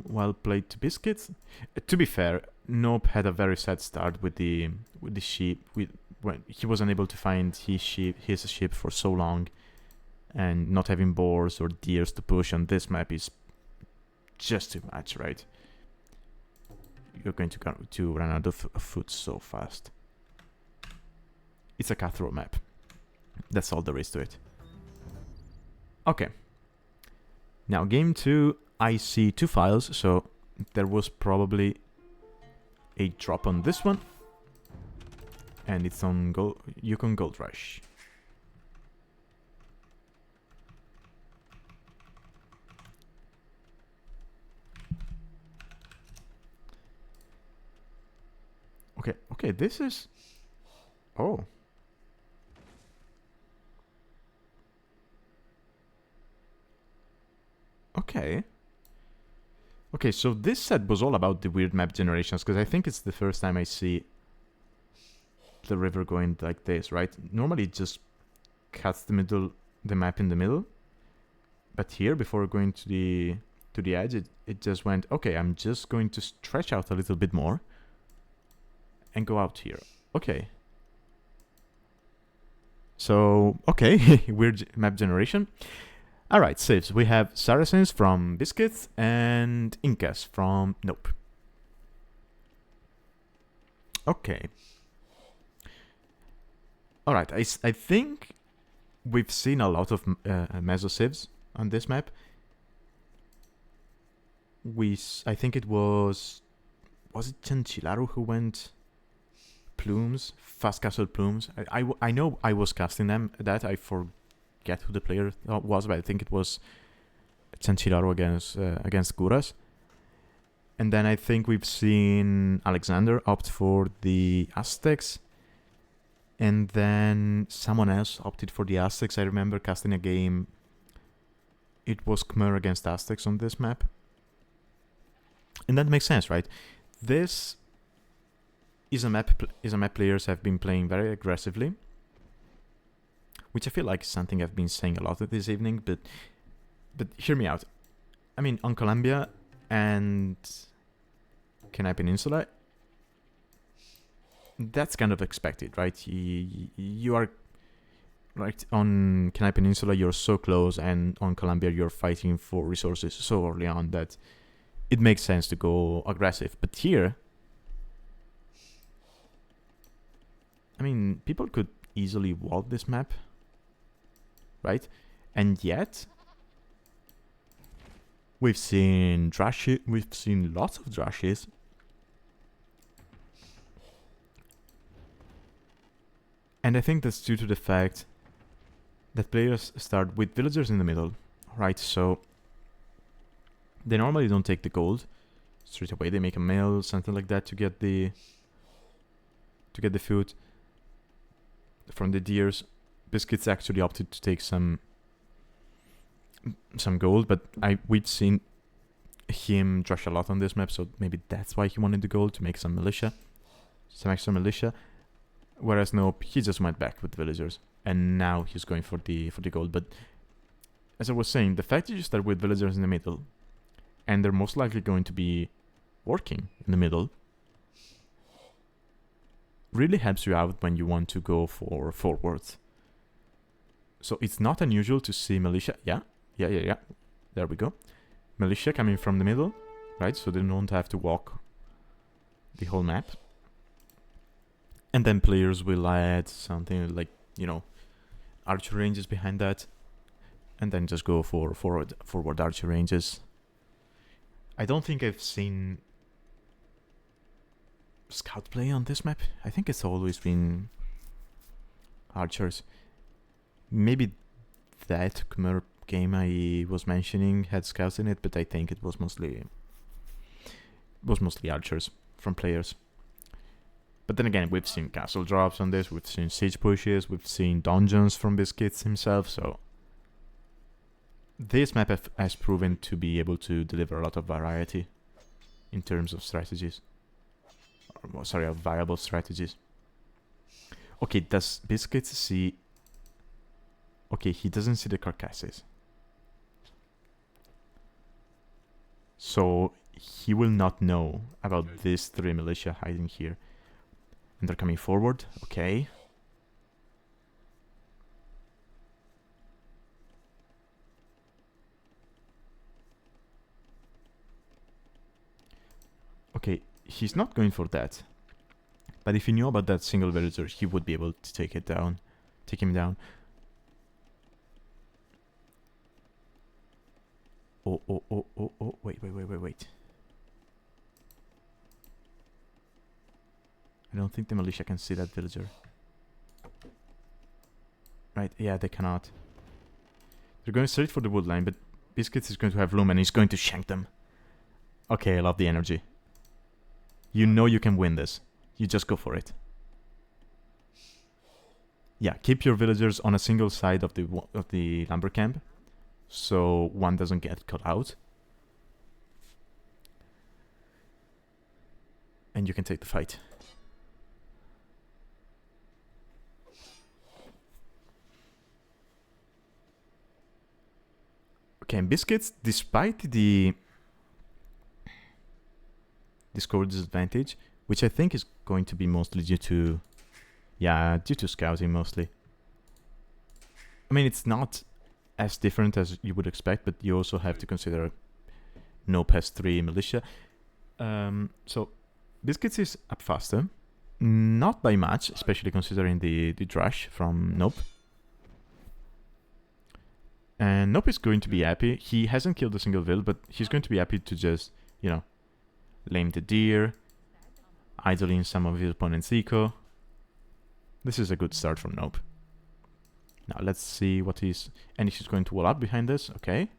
S1: Well played to Biscuits. To be fair, Nope had a very sad start with the sheep. When he was unable to find his sheep for so long, and not having boars or deers to push on this map is just too much, right? You're going to run out of food so fast. It's a cutthroat map. That's all there is to it. Okay. Now, game 2, I see 2 files, so there was probably a drop on this one. And it's on Yukon Gold Rush. Okay, this is... Oh. Okay. Okay, so this set was all about the weird map generations, because I think it's the first time I see the river going like this, right? Normally it just cuts the map in the middle. But here, before going to the edge, it just went, okay, I'm just going to stretch out a little bit more and go out here. Okay. So, okay, weird map generation. Alright, saves. We have Saracens from Biscuits and Incas from Nope. Okay. Alright, I think we've seen a lot of meso civs on this map. I think it was it Chanchilaru who went Plumes, fast castle Plumes? I know I was casting them, I forget who the player was, but I think it was Chanchilaru against Guras. And then I think we've seen Alexander opt for the Aztecs. And then someone else opted for the Aztecs. I remember casting a game. It was Khmer against Aztecs on this map. And that makes sense, right? This is a map players have been playing very aggressively, which I feel like is something I've been saying a lot this evening, but hear me out. I mean, on Colombia and Kenai Peninsula, that's kind of expected, right? You are, right, on Kenai Peninsula you're so close, and on Colombia you're fighting for resources so early on that it makes sense to go aggressive. But here, I mean, people could easily wall this map, right? And yet, we've seen lots of Drashes. And I think that's due to the fact that players start with villagers in the middle, right? So they normally don't take the gold straight away. They make a mill, something like that, to get the food from the deers. Biscuits actually opted to take some gold, but we'd seen him drash a lot on this map, so maybe that's why he wanted the gold, to make some extra militia. Whereas Nope, he just went back with villagers, and now he's going for the gold. But as I was saying, the fact that you start with villagers in the middle, and they're most likely going to be working in the middle, really helps you out when you want to go for forwards. So it's not unusual to see militia. Yeah. There we go. Militia coming from the middle, right? So they don't have to walk the whole map. And then players will add something like, archer ranges behind that, and then just go for forward archer ranges. I don't think I've seen scout play on this map. I think it's always been archers. Maybe that Khmer game I was mentioning had scouts in it, but I think it was mostly archers from players. But then again, we've seen castle drops on this, we've seen siege pushes, we've seen dungeons from Biscuits himself, so this map has proven to be able to deliver a lot of variety in terms of strategies. Of viable strategies. Okay, does Biscuits see... Okay, he doesn't see the carcasses. So he will not know about these 3 militia hiding here. And they're coming forward, okay. Okay, he's not going for that. But if he knew about that single villager, he would be able to take him down. Oh, wait. I don't think the militia can see that villager. Right, yeah, they cannot. They're going straight for the wood line, but Biscuits is going to have loom and he's going to shank them. Okay, I love the energy. You know you can win this. You just go for it. Yeah, keep your villagers on a single side of the lumber camp, so one doesn't get cut out. And you can take the fight. Okay, and Biscuits, despite the score disadvantage, which I think is going to be mostly due to, due to scouting mostly. I mean, it's not as different as you would expect, but you also have to consider NOPE has 3 militia. So Biscuits is up faster, not by much, especially considering the Drush from NOPE. And NOPE is going to be happy. He hasn't killed a single vill, but he's going to be happy to just, you know, lame the deer, idling some of his opponent's eco. This is a good start from NOPE. Now let's see what he's... And he's going to wall up behind this, okay.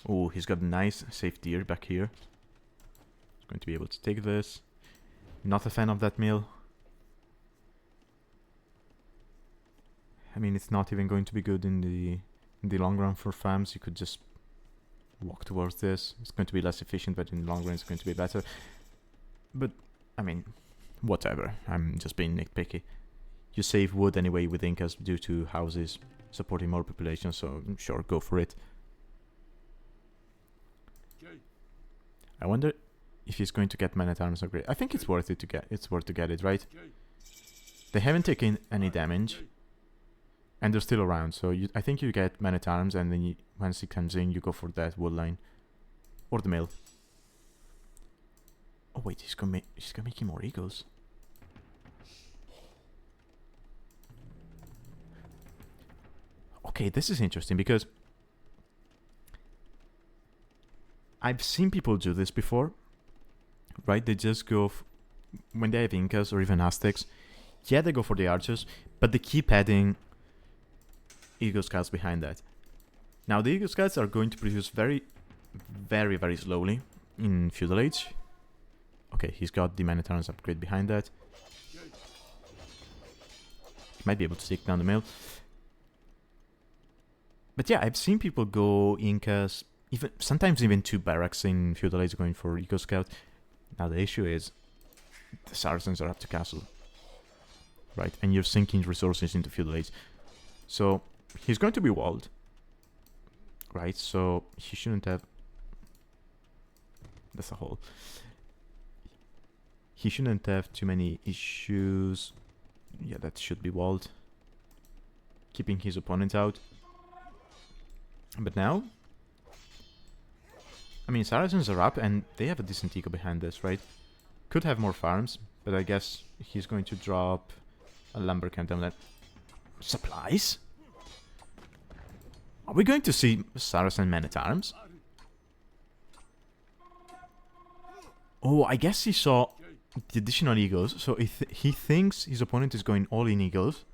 S1: Oh, he's got a nice safe deer back here. He's going to be able to take this. Not a fan of that mill. I mean, it's not even going to be good in the long run for farms. You could just walk towards this. It's going to be less efficient, but in the long run it's going to be better. But, I mean, whatever. I'm just being nitpicky. You save wood anyway with Incas due to houses supporting more population, so sure, go for it. I wonder if he's going to get man-at-arms upgrade. I think it's worth it to get. It's worth to get it, right? They haven't taken any damage, and they're still around. So I think you get man-at-arms, and then once he comes in, you go for that wood line or the mill. Oh wait, he's gonna make him more eagles. Okay, this is interesting because I've seen people do this before, right? They just go, when they have Incas or even Aztecs, yeah, they go for the archers, but they keep adding Eagle Scouts behind that. Now, the Eagle Scouts are going to produce very, very, very slowly in Feudal Age. Okay, he's got the man-at-arms upgrade behind that. He might be able to take down the mill. But yeah, I've seen people go Incas, sometimes even 2 barracks in Feudal Age going for Eco Scout. Now the issue is, the Saracens are up to castle, right? And you're sinking resources into Feudal Age. So, he's going to be walled, right? So, he shouldn't have... That's a hole. He shouldn't have too many issues. Yeah, that should be walled. Keeping his opponent out. But now... I mean, Saracens are up and they have a decent eco behind this, right? Could have more farms, but I guess he's going to drop a lumber camp down that... Supplies? Are we going to see Saracen men-at-arms? Oh, I guess he saw the additional eagles, so he thinks his opponent is going all in eagles.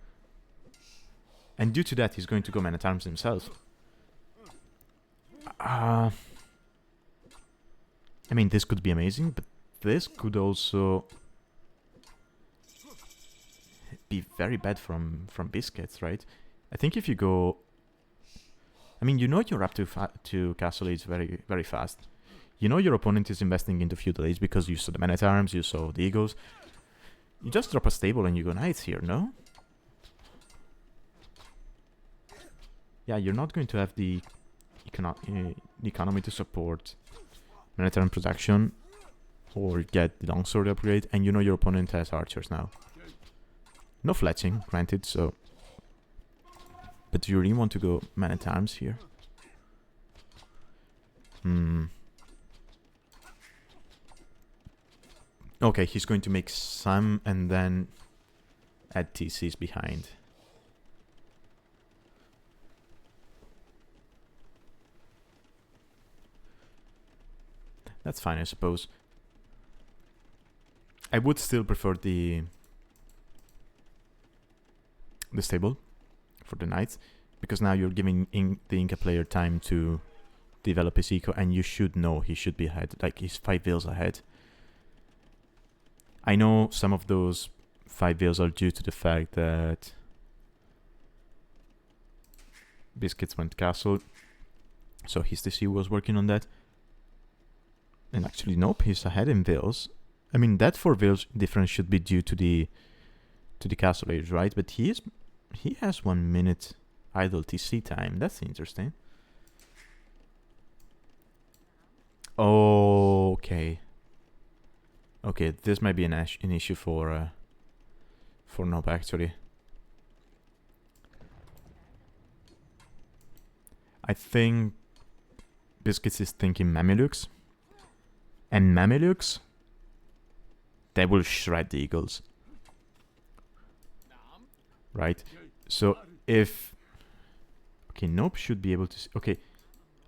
S1: And due to that, he's going to go man-at-arms himself. I mean, this could be amazing, but this could also be very bad from Biscuits, right? I think if you go... I mean, you know you're up to Castle Age very, very fast. You know your opponent is investing into Feudal Age because you saw the men-at-arms, you saw the eagles. You just drop a stable and you go knights here, no? Yeah, you're not going to have the economy to support men-at-arm production or get the longsword upgrade, and you know your opponent has archers now. No fletching, granted, so... But do you really want to go man-at-arms here? Okay, he's going to make some and then add TCs behind. That's fine, I suppose. I would still prefer the stable for the knights, because now you're giving the Inca player time to develop his eco, and you should know he should be ahead, like he's 5 vills ahead. I know some of those 5 vills are due to the fact that Biscuits went castle, so his TC was working on that. And actually, nope, he's ahead in vills. I mean, that 4 vills difference should be due to to the castle age, right? But he has 1 minute idle TC time. That's interesting. Okay. Okay, this might be an issue for Nope, actually. I think Biscuits is thinking Mamelukes. And Mamelukes, they will shred the eagles. Right? So if... Okay, Nope should be able to... Okay,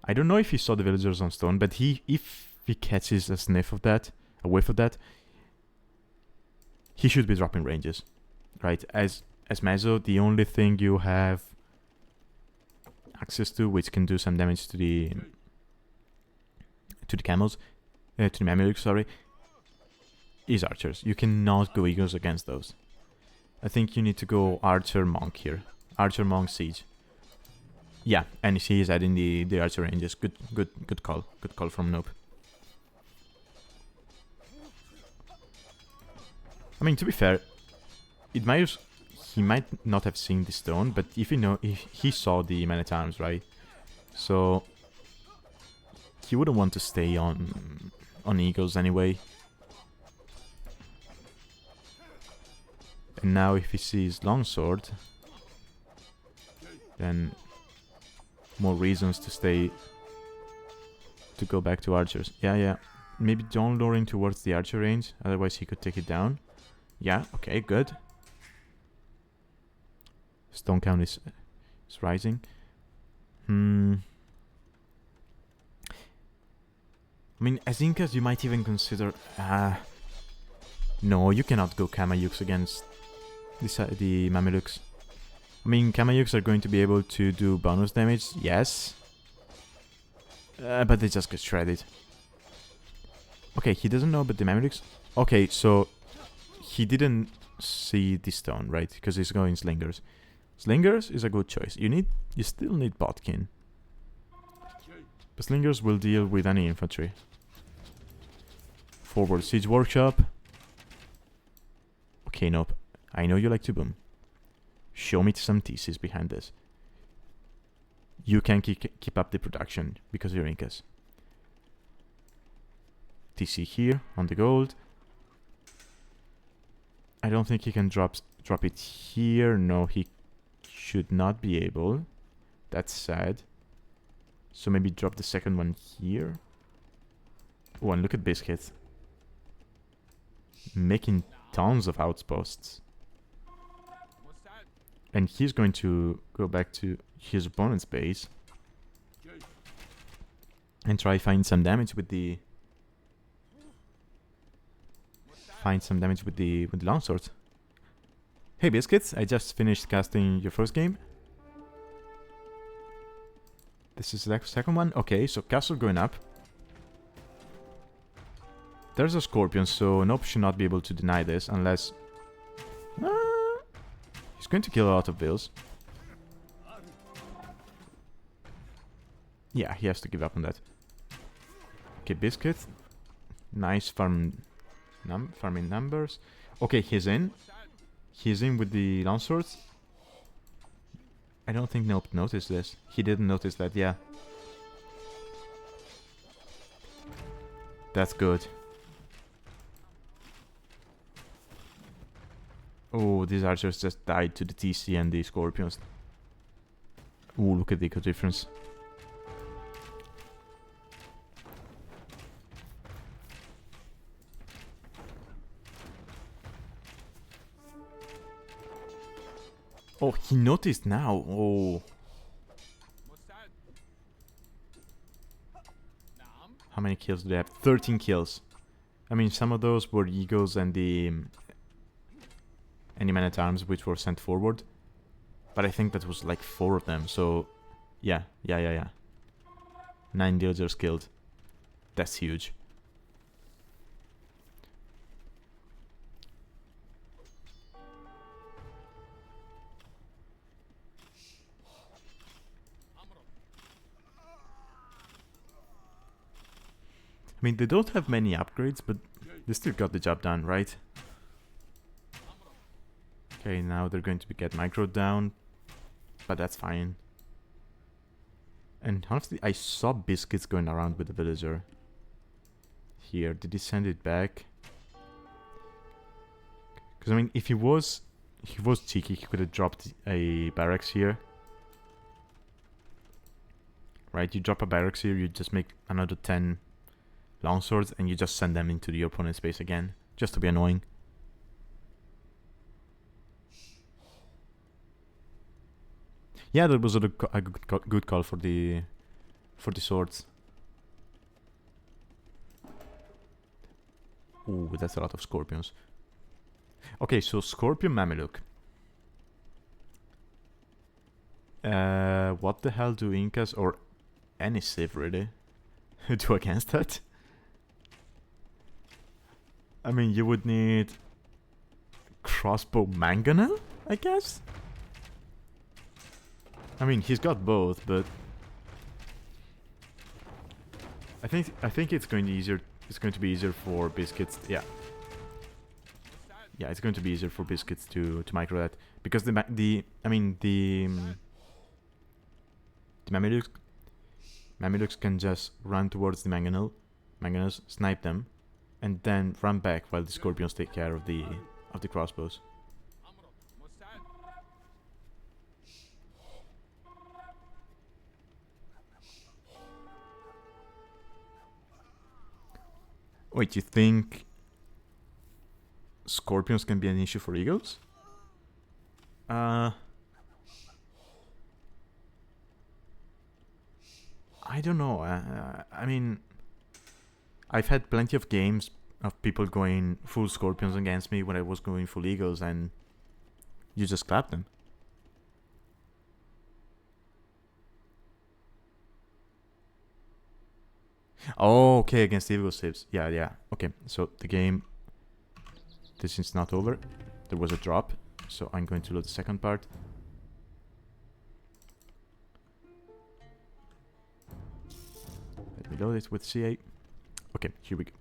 S1: I don't know if he saw the villagers on stone, but if he catches a sniff of that, a whiff of that, he should be dropping ranges. Right? As Mezzo, the only thing you have access to, which can do some damage to the camels, to the Mamelukes, sorry, is archers. You cannot go eagles against those. I think you need to go archer monk here. Archer monk siege. Yeah, and he is adding the archer ranges. Good call. Good call from Nope. I mean, to be fair, he might not have seen the stone, but if he saw the man-at-arms, right? So he wouldn't want to stay on eagles anyway. And now if he sees longsword, then more reasons to go back to archers. Yeah. Maybe don't lure him towards the archer range, otherwise he could take it down. Yeah, okay, good. Stone count is rising. I mean, as Incas, you might even consider... no, you cannot go Kamayuks against the Mamelukes. I mean, Kamayuks are going to be able to do bonus damage, yes. But they just get shredded. Okay, he doesn't know about the Mamelukes. Okay, so he didn't see the stone, right? Because he's going Slingers. Slingers is a good choice. You still need Botkin. But Slingers will deal with any infantry. Forward Siege Workshop. Okay, Nope. I know you like to boom. Show me some thesis behind this. You can keep up the production because you're Incas. TC here on the gold. I don't think he can drop it here. No, he should not be able. That's sad. So maybe drop the second one here. Oh, and look at Biscuits. Making tons of outposts. And he's going to go back to his opponent's base and try find some damage with the longsword. Hey Biscuits, I just finished casting your first game. This is the second one. Okay, so castle going up. There's a scorpion, so Nope should not be able to deny this unless he's going to kill a lot of vills. Yeah, he has to give up on that. Okay, Biscuit. Nice farming numbers. Okay, he's in. He's in with the longswords. I don't think Nope noticed this. He didn't notice that, yeah. That's good. Oh, these archers just died to the TC and the scorpions. Oh, look at the eco difference. Oh, he noticed now. Oh. How many kills do they have? 13 kills. I mean, some of those were eagles and the man-at-arms which were sent forward. But I think that was like 4 of them. So, yeah. 9 villagers killed. That's huge. I mean, they don't have many upgrades, but they still got the job done, right? Okay, now they're going to get microed down, but that's fine. And honestly, I saw Biscuits going around with the villager. Here, did he send it back? Because I mean, if he was cheeky, he could have dropped a barracks here. Right, you drop a barracks here, you just make another 10 longswords, and you just send them into the opponent's base again, just to be annoying. Yeah, that was a good call for the swords. Ooh, that's a lot of scorpions. Okay, so Scorpion Mameluke. What the hell do Incas or any Civ really do against that? I mean, you would need crossbow mangonel, I guess? I mean, he's got both, but I think it's going to be easier for Biscuits. Yeah, it's going to be easier for Biscuits to micro that, because the Mamelukes can just run towards the mangonels, snipe them, and then run back while the Scorpions take care of the crossbows. Wait, you think Scorpions can be an issue for Eagles? I don't know. I mean, I've had plenty of games of people going full Scorpions against me when I was going full Eagles, and you just clap them. Oh, okay, against Eagle Civs. Yeah. Okay, so the game, this is not over. There was a drop, so I'm going to load the second part. Let me load it with CA. Okay, here we go.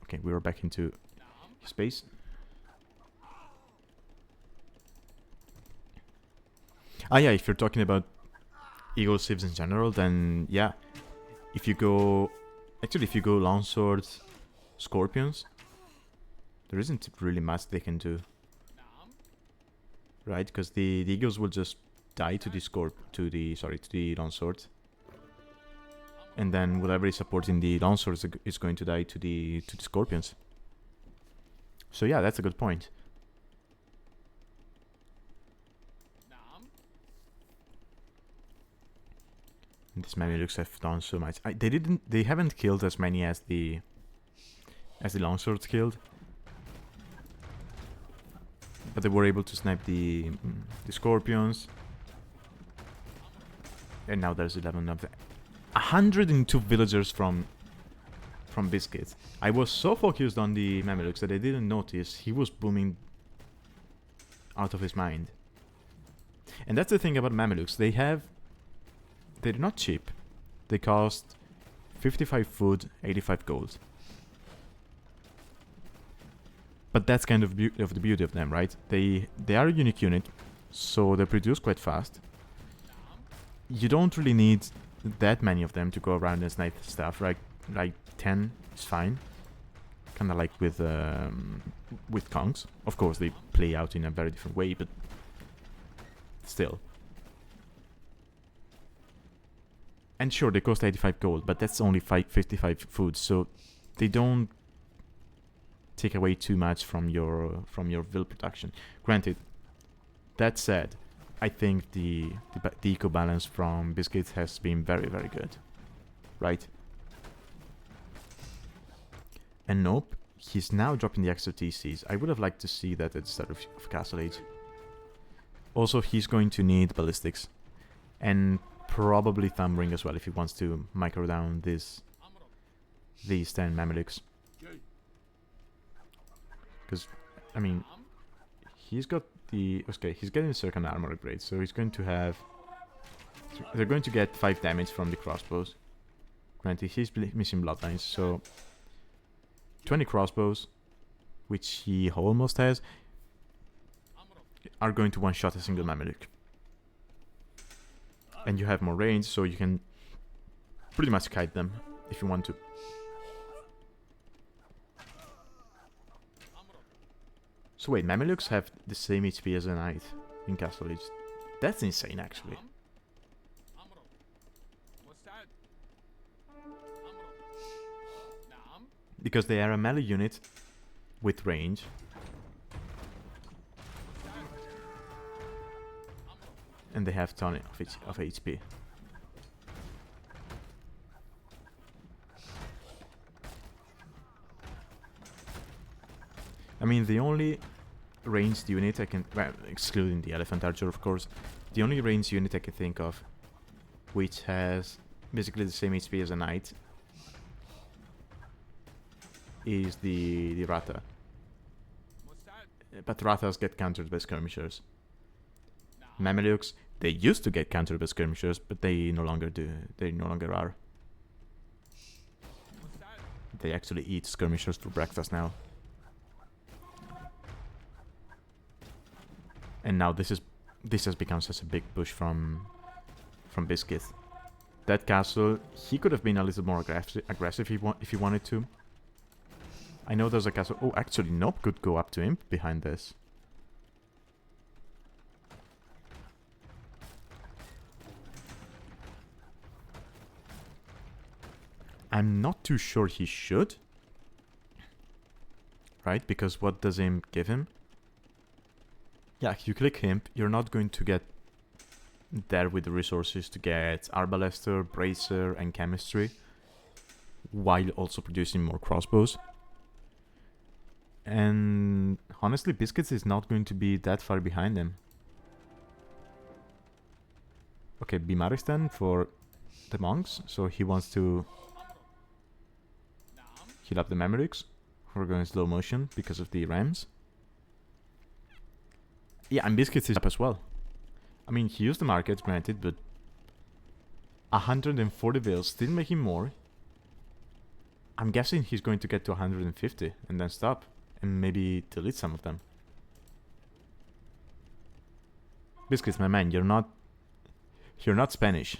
S1: Okay, we are back into space. Ah yeah, if you're talking about Eagle Civs in general, then yeah. If you go Longswords, Scorpions, there isn't really much they can do, right? Because the Eagles will just die to the Longsword, and then whatever is supporting the Longswords is going to die to the Scorpions. So yeah, that's a good point. This Mamelukes have done so much. They haven't killed as many as the Longswords killed, but they were able to snipe the Scorpions. And now there's 11 of them. 102 villagers from Biscuits. I was so focused on the Mamelukes that I didn't notice he was booming out of his mind. And that's the thing about Mamelukes. They're not cheap. They cost 55 food, 85 gold. But that's kind of the beauty of them, right? They are a unique unit, so they produce quite fast. You don't really need that many of them to go around and snipe stuff, right? Like 10 is fine. Kind of like with Kongs. Of course, they play out in a very different way, but still. And sure, they cost 85 gold, but that's only 55 food, so they don't take away too much from your vil production. Granted, that said, I think the eco balance from Biscuits has been very, very good, right? And Nope, he's now dropping the extra TCs. I would have liked to see that at the start of Castle Age. Also, he's going to need ballistics, and probably Thumbring as well if he wants to micro down these 10 Mamelukes. Because, I mean, he's got he's getting the second armor upgrade, so he's going to have... They're going to get 5 damage from the crossbows. Granted, he's missing bloodlines, so 20 crossbows, which he almost has. are going to one-shot a single Mameluke. And you have more range, so you can pretty much kite them if you want to. So wait, Mamelukes have the same HP as a knight in Castle Age. That's insane, actually. Because they are a melee unit with range. And they have ton of HP. I mean, the only ranged unit I can... Well, excluding the Elephant Archer, of course. The only ranged unit I can think of which has basically the same HP as a knight is the Rata. But Ratas get countered by skirmishers. Mamelukes, they used to get countered by skirmishers, but they no longer do. They no longer are. They actually eat skirmishers for breakfast now. And now this has become such a big push from Biscuits. That castle, he could have been a little more aggressive if he wanted to. I know there's a castle. Oh, actually, Nope could go up to him behind this. I'm not too sure he should. Right? Because what does Imp give him? Yeah, if you click Imp, you're not going to get there with the resources to get Arbalester, Bracer, and Chemistry, while also producing more crossbows. And honestly, Biscuits is not going to be that far behind him. Okay, Bimaristan for the monks, so he wants to heal up the Mamelukes. We're going slow motion because of the Rams. Yeah, and Biscuits is up as well. I mean, he used the market, granted, but 140 bills, still making more. I'm guessing he's going to get to 150 and then stop. And maybe delete some of them. Biscuits, my man, you're not Spanish.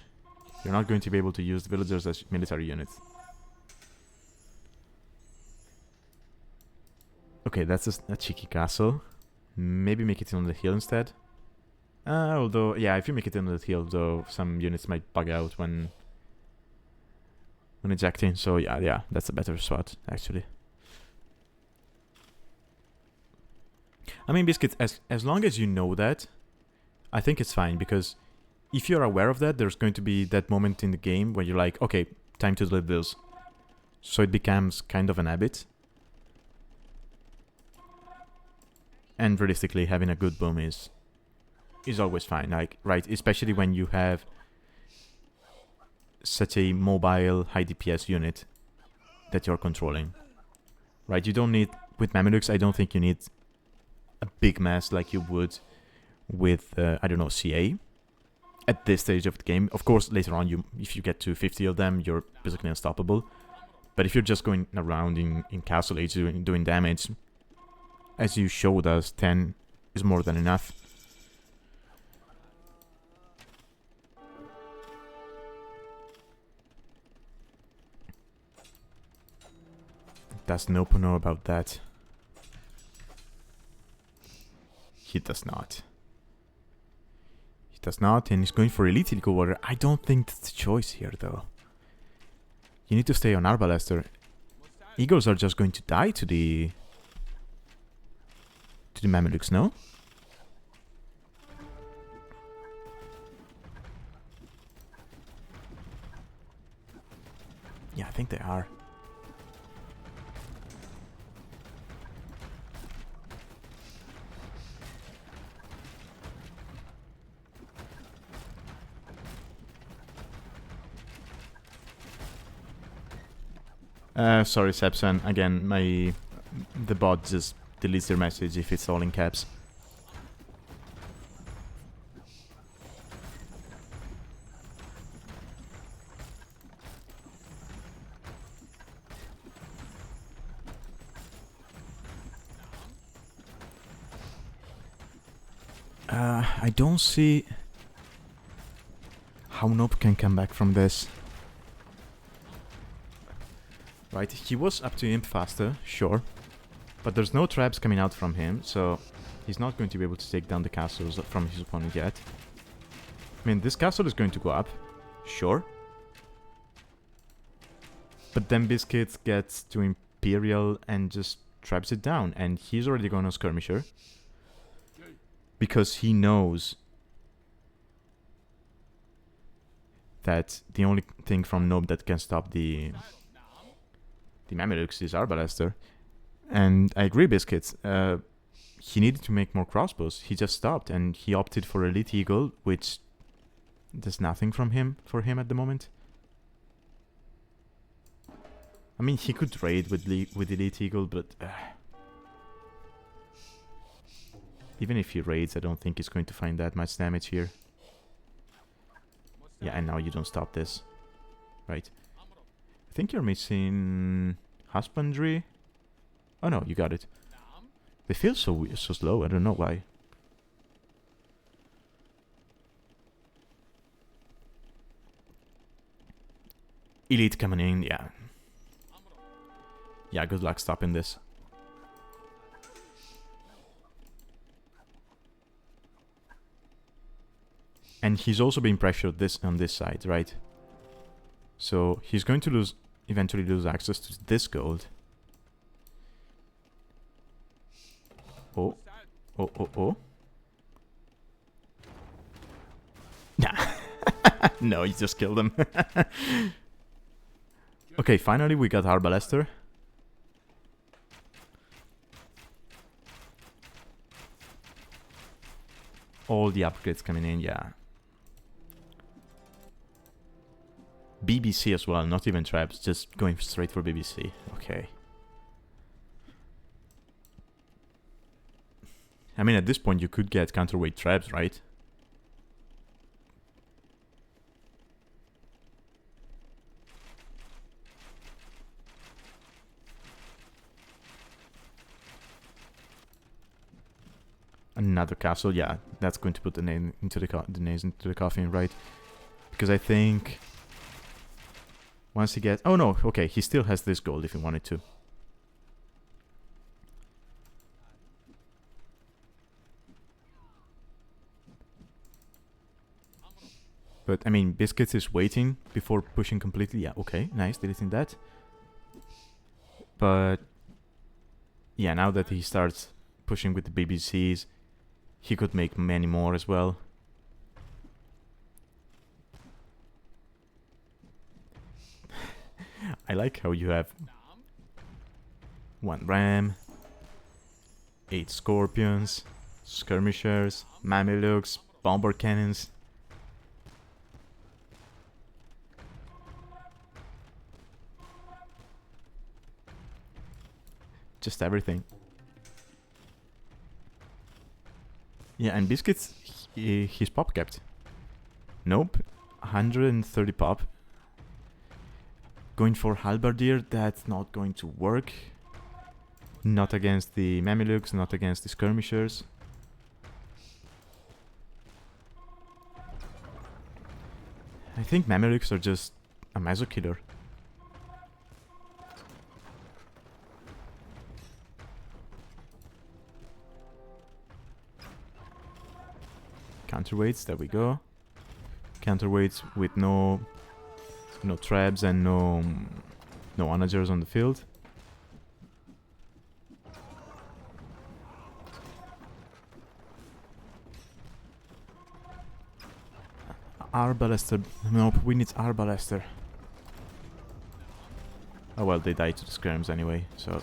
S1: You're not going to be able to use the villagers as military units. Okay, that's a cheeky castle. Maybe make it on the hill instead. Although, yeah, if you make it on the hill, though, some units might bug out when ejecting. So yeah, that's a better spot, actually. I mean, Biscuits, as long as you know that, I think it's fine, because if you're aware of that, there's going to be that moment in the game where you're like, okay, time to delete this. So it becomes kind of an habit. And realistically, having a good boom is always fine, like, right? Especially when you have such a mobile, high DPS unit that you're controlling. Right? You don't need, with Mamelukes, I don't think you need a big mass like you would with, I don't know, CA at this stage of the game. Of course, later on, if you get to 50 of them, you're basically unstoppable. But if you're just going around in Castle Age doing damage, as you showed us, 10 is more than enough. Does Nope know about that? He does not. He does not, and he's going for Elite Eagle Water. I don't think that's the choice here, though. You need to stay on Arbalester. Eagles are just going to die to the Mamelukes, no? Yeah, I think they are. Sorry, Sepson. Again, the bot just deletes your message if it's all in caps. I don't see how Nope can come back from this. Right, he was up to imp faster, sure. But there's no traps coming out from him, so he's not going to be able to take down the castles from his opponent yet. I mean, this castle is going to go up, sure. But then Biscuits gets to Imperial and just traps it down, and he's already going on Skirmisher. Because he knows that the only thing from Nope that can stop the Mamelukes is Arbalester. And I agree, Biscuits. He needed to make more crossbows. He just stopped, and he opted for Elite Eagle, which does nothing for him at the moment. I mean, he could raid with Elite Eagle, but even if he raids, I don't think he's going to find that much damage here. Yeah, and now you don't stop this, right? I think you're missing Husbandry. Oh no, you got it. They feel so slow. I don't know why. Elite coming in, yeah. Yeah, good luck stopping this. And he's also being pressured on this side, right? So he's going to eventually lose access to this gold. Oh. Oh, oh, oh. Nah. No, he just killed him. Okay, finally we got Arbalester. All the upgrades coming in, yeah. BBC as well, not even traps, just going straight for BBC. Okay. I mean, at this point you could get counterweight traps, right? Another castle, yeah, that's going to put the nails into the coffin, right? Because I think once he gets... Oh no, okay, he still has this gold if he wanted to. But, I mean, Biscuits is waiting before pushing completely. Yeah, okay, nice, deleting that. But, yeah, now that he starts pushing with the BBCs, he could make many more as well. I like how you have 1 ram, 8 scorpions, skirmishers, mamelukes, bomber cannons. Just everything. Yeah, and Biscuits, he's pop capped. Nope, 130 pop. Going for Halberdier, that's not going to work. Not against the Mamelukes, not against the Skirmishers. I think Mamelukes are just a Mazo killer. Counterweights, there we go. Counterweights with no traps and no onagers on the field. Arbalester. Nope, we need Arbalester. Oh well, they died to the skirms anyway, so...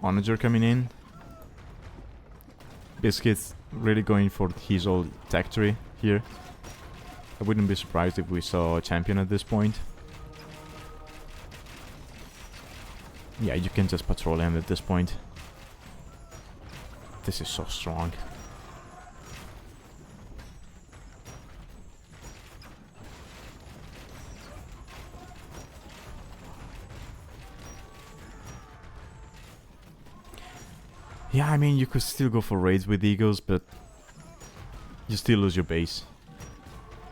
S1: Onager coming in. Biscuits really going for his old tech tree here. I wouldn't be surprised if we saw a champion at this point. Yeah, you can just patrol him at this point. This is so strong. Yeah, I mean, you could still go for raids with Eagles, but you still lose your base.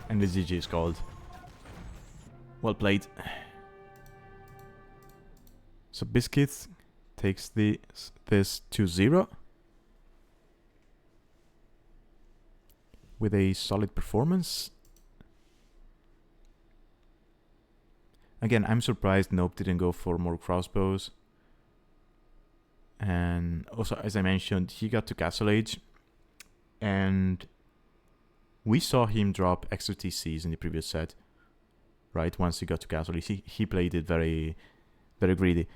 S1: And the GG is called. Well played. So Biscuits takes this 2-0 with a solid performance. Again, I'm surprised Nope didn't go for more crossbows. And also, as I mentioned, he got to Castle Age, and we saw him drop extra TCs in the previous set, right? Once he got to Castle Age, he played it very, very greedy.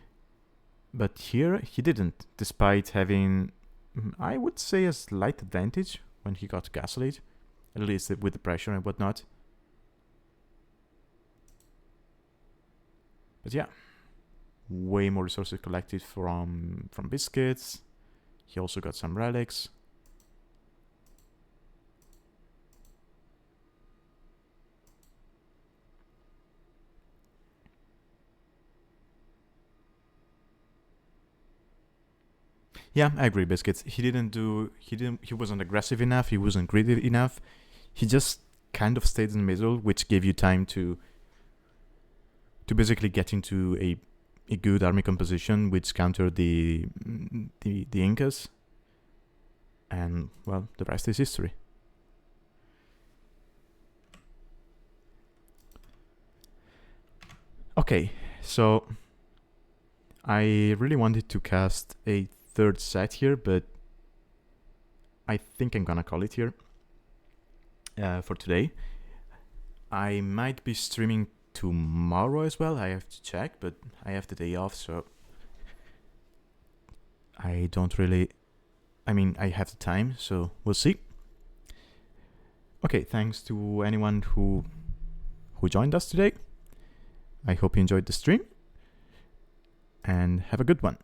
S1: But here, he didn't, despite having, I would say, a slight advantage when he got to Castle Age, at least with the pressure and whatnot. But yeah. Way more resources collected from Biscuits. He also got some relics. Yeah, I agree, Biscuits. He wasn't aggressive enough, he wasn't greedy enough. He just kind of stayed in the middle, which gave you time to basically get into a good army composition which countered the Incas, and well, the rest is history. Okay, so I really wanted to cast a third set here, but I think I'm gonna call it here for today. I might be streaming tomorrow as well. I have to check, but I have the day off, so I don't really, I mean, I have the time, so we'll see. Okay, thanks to anyone who joined us today. I hope you enjoyed the stream, and have a good one.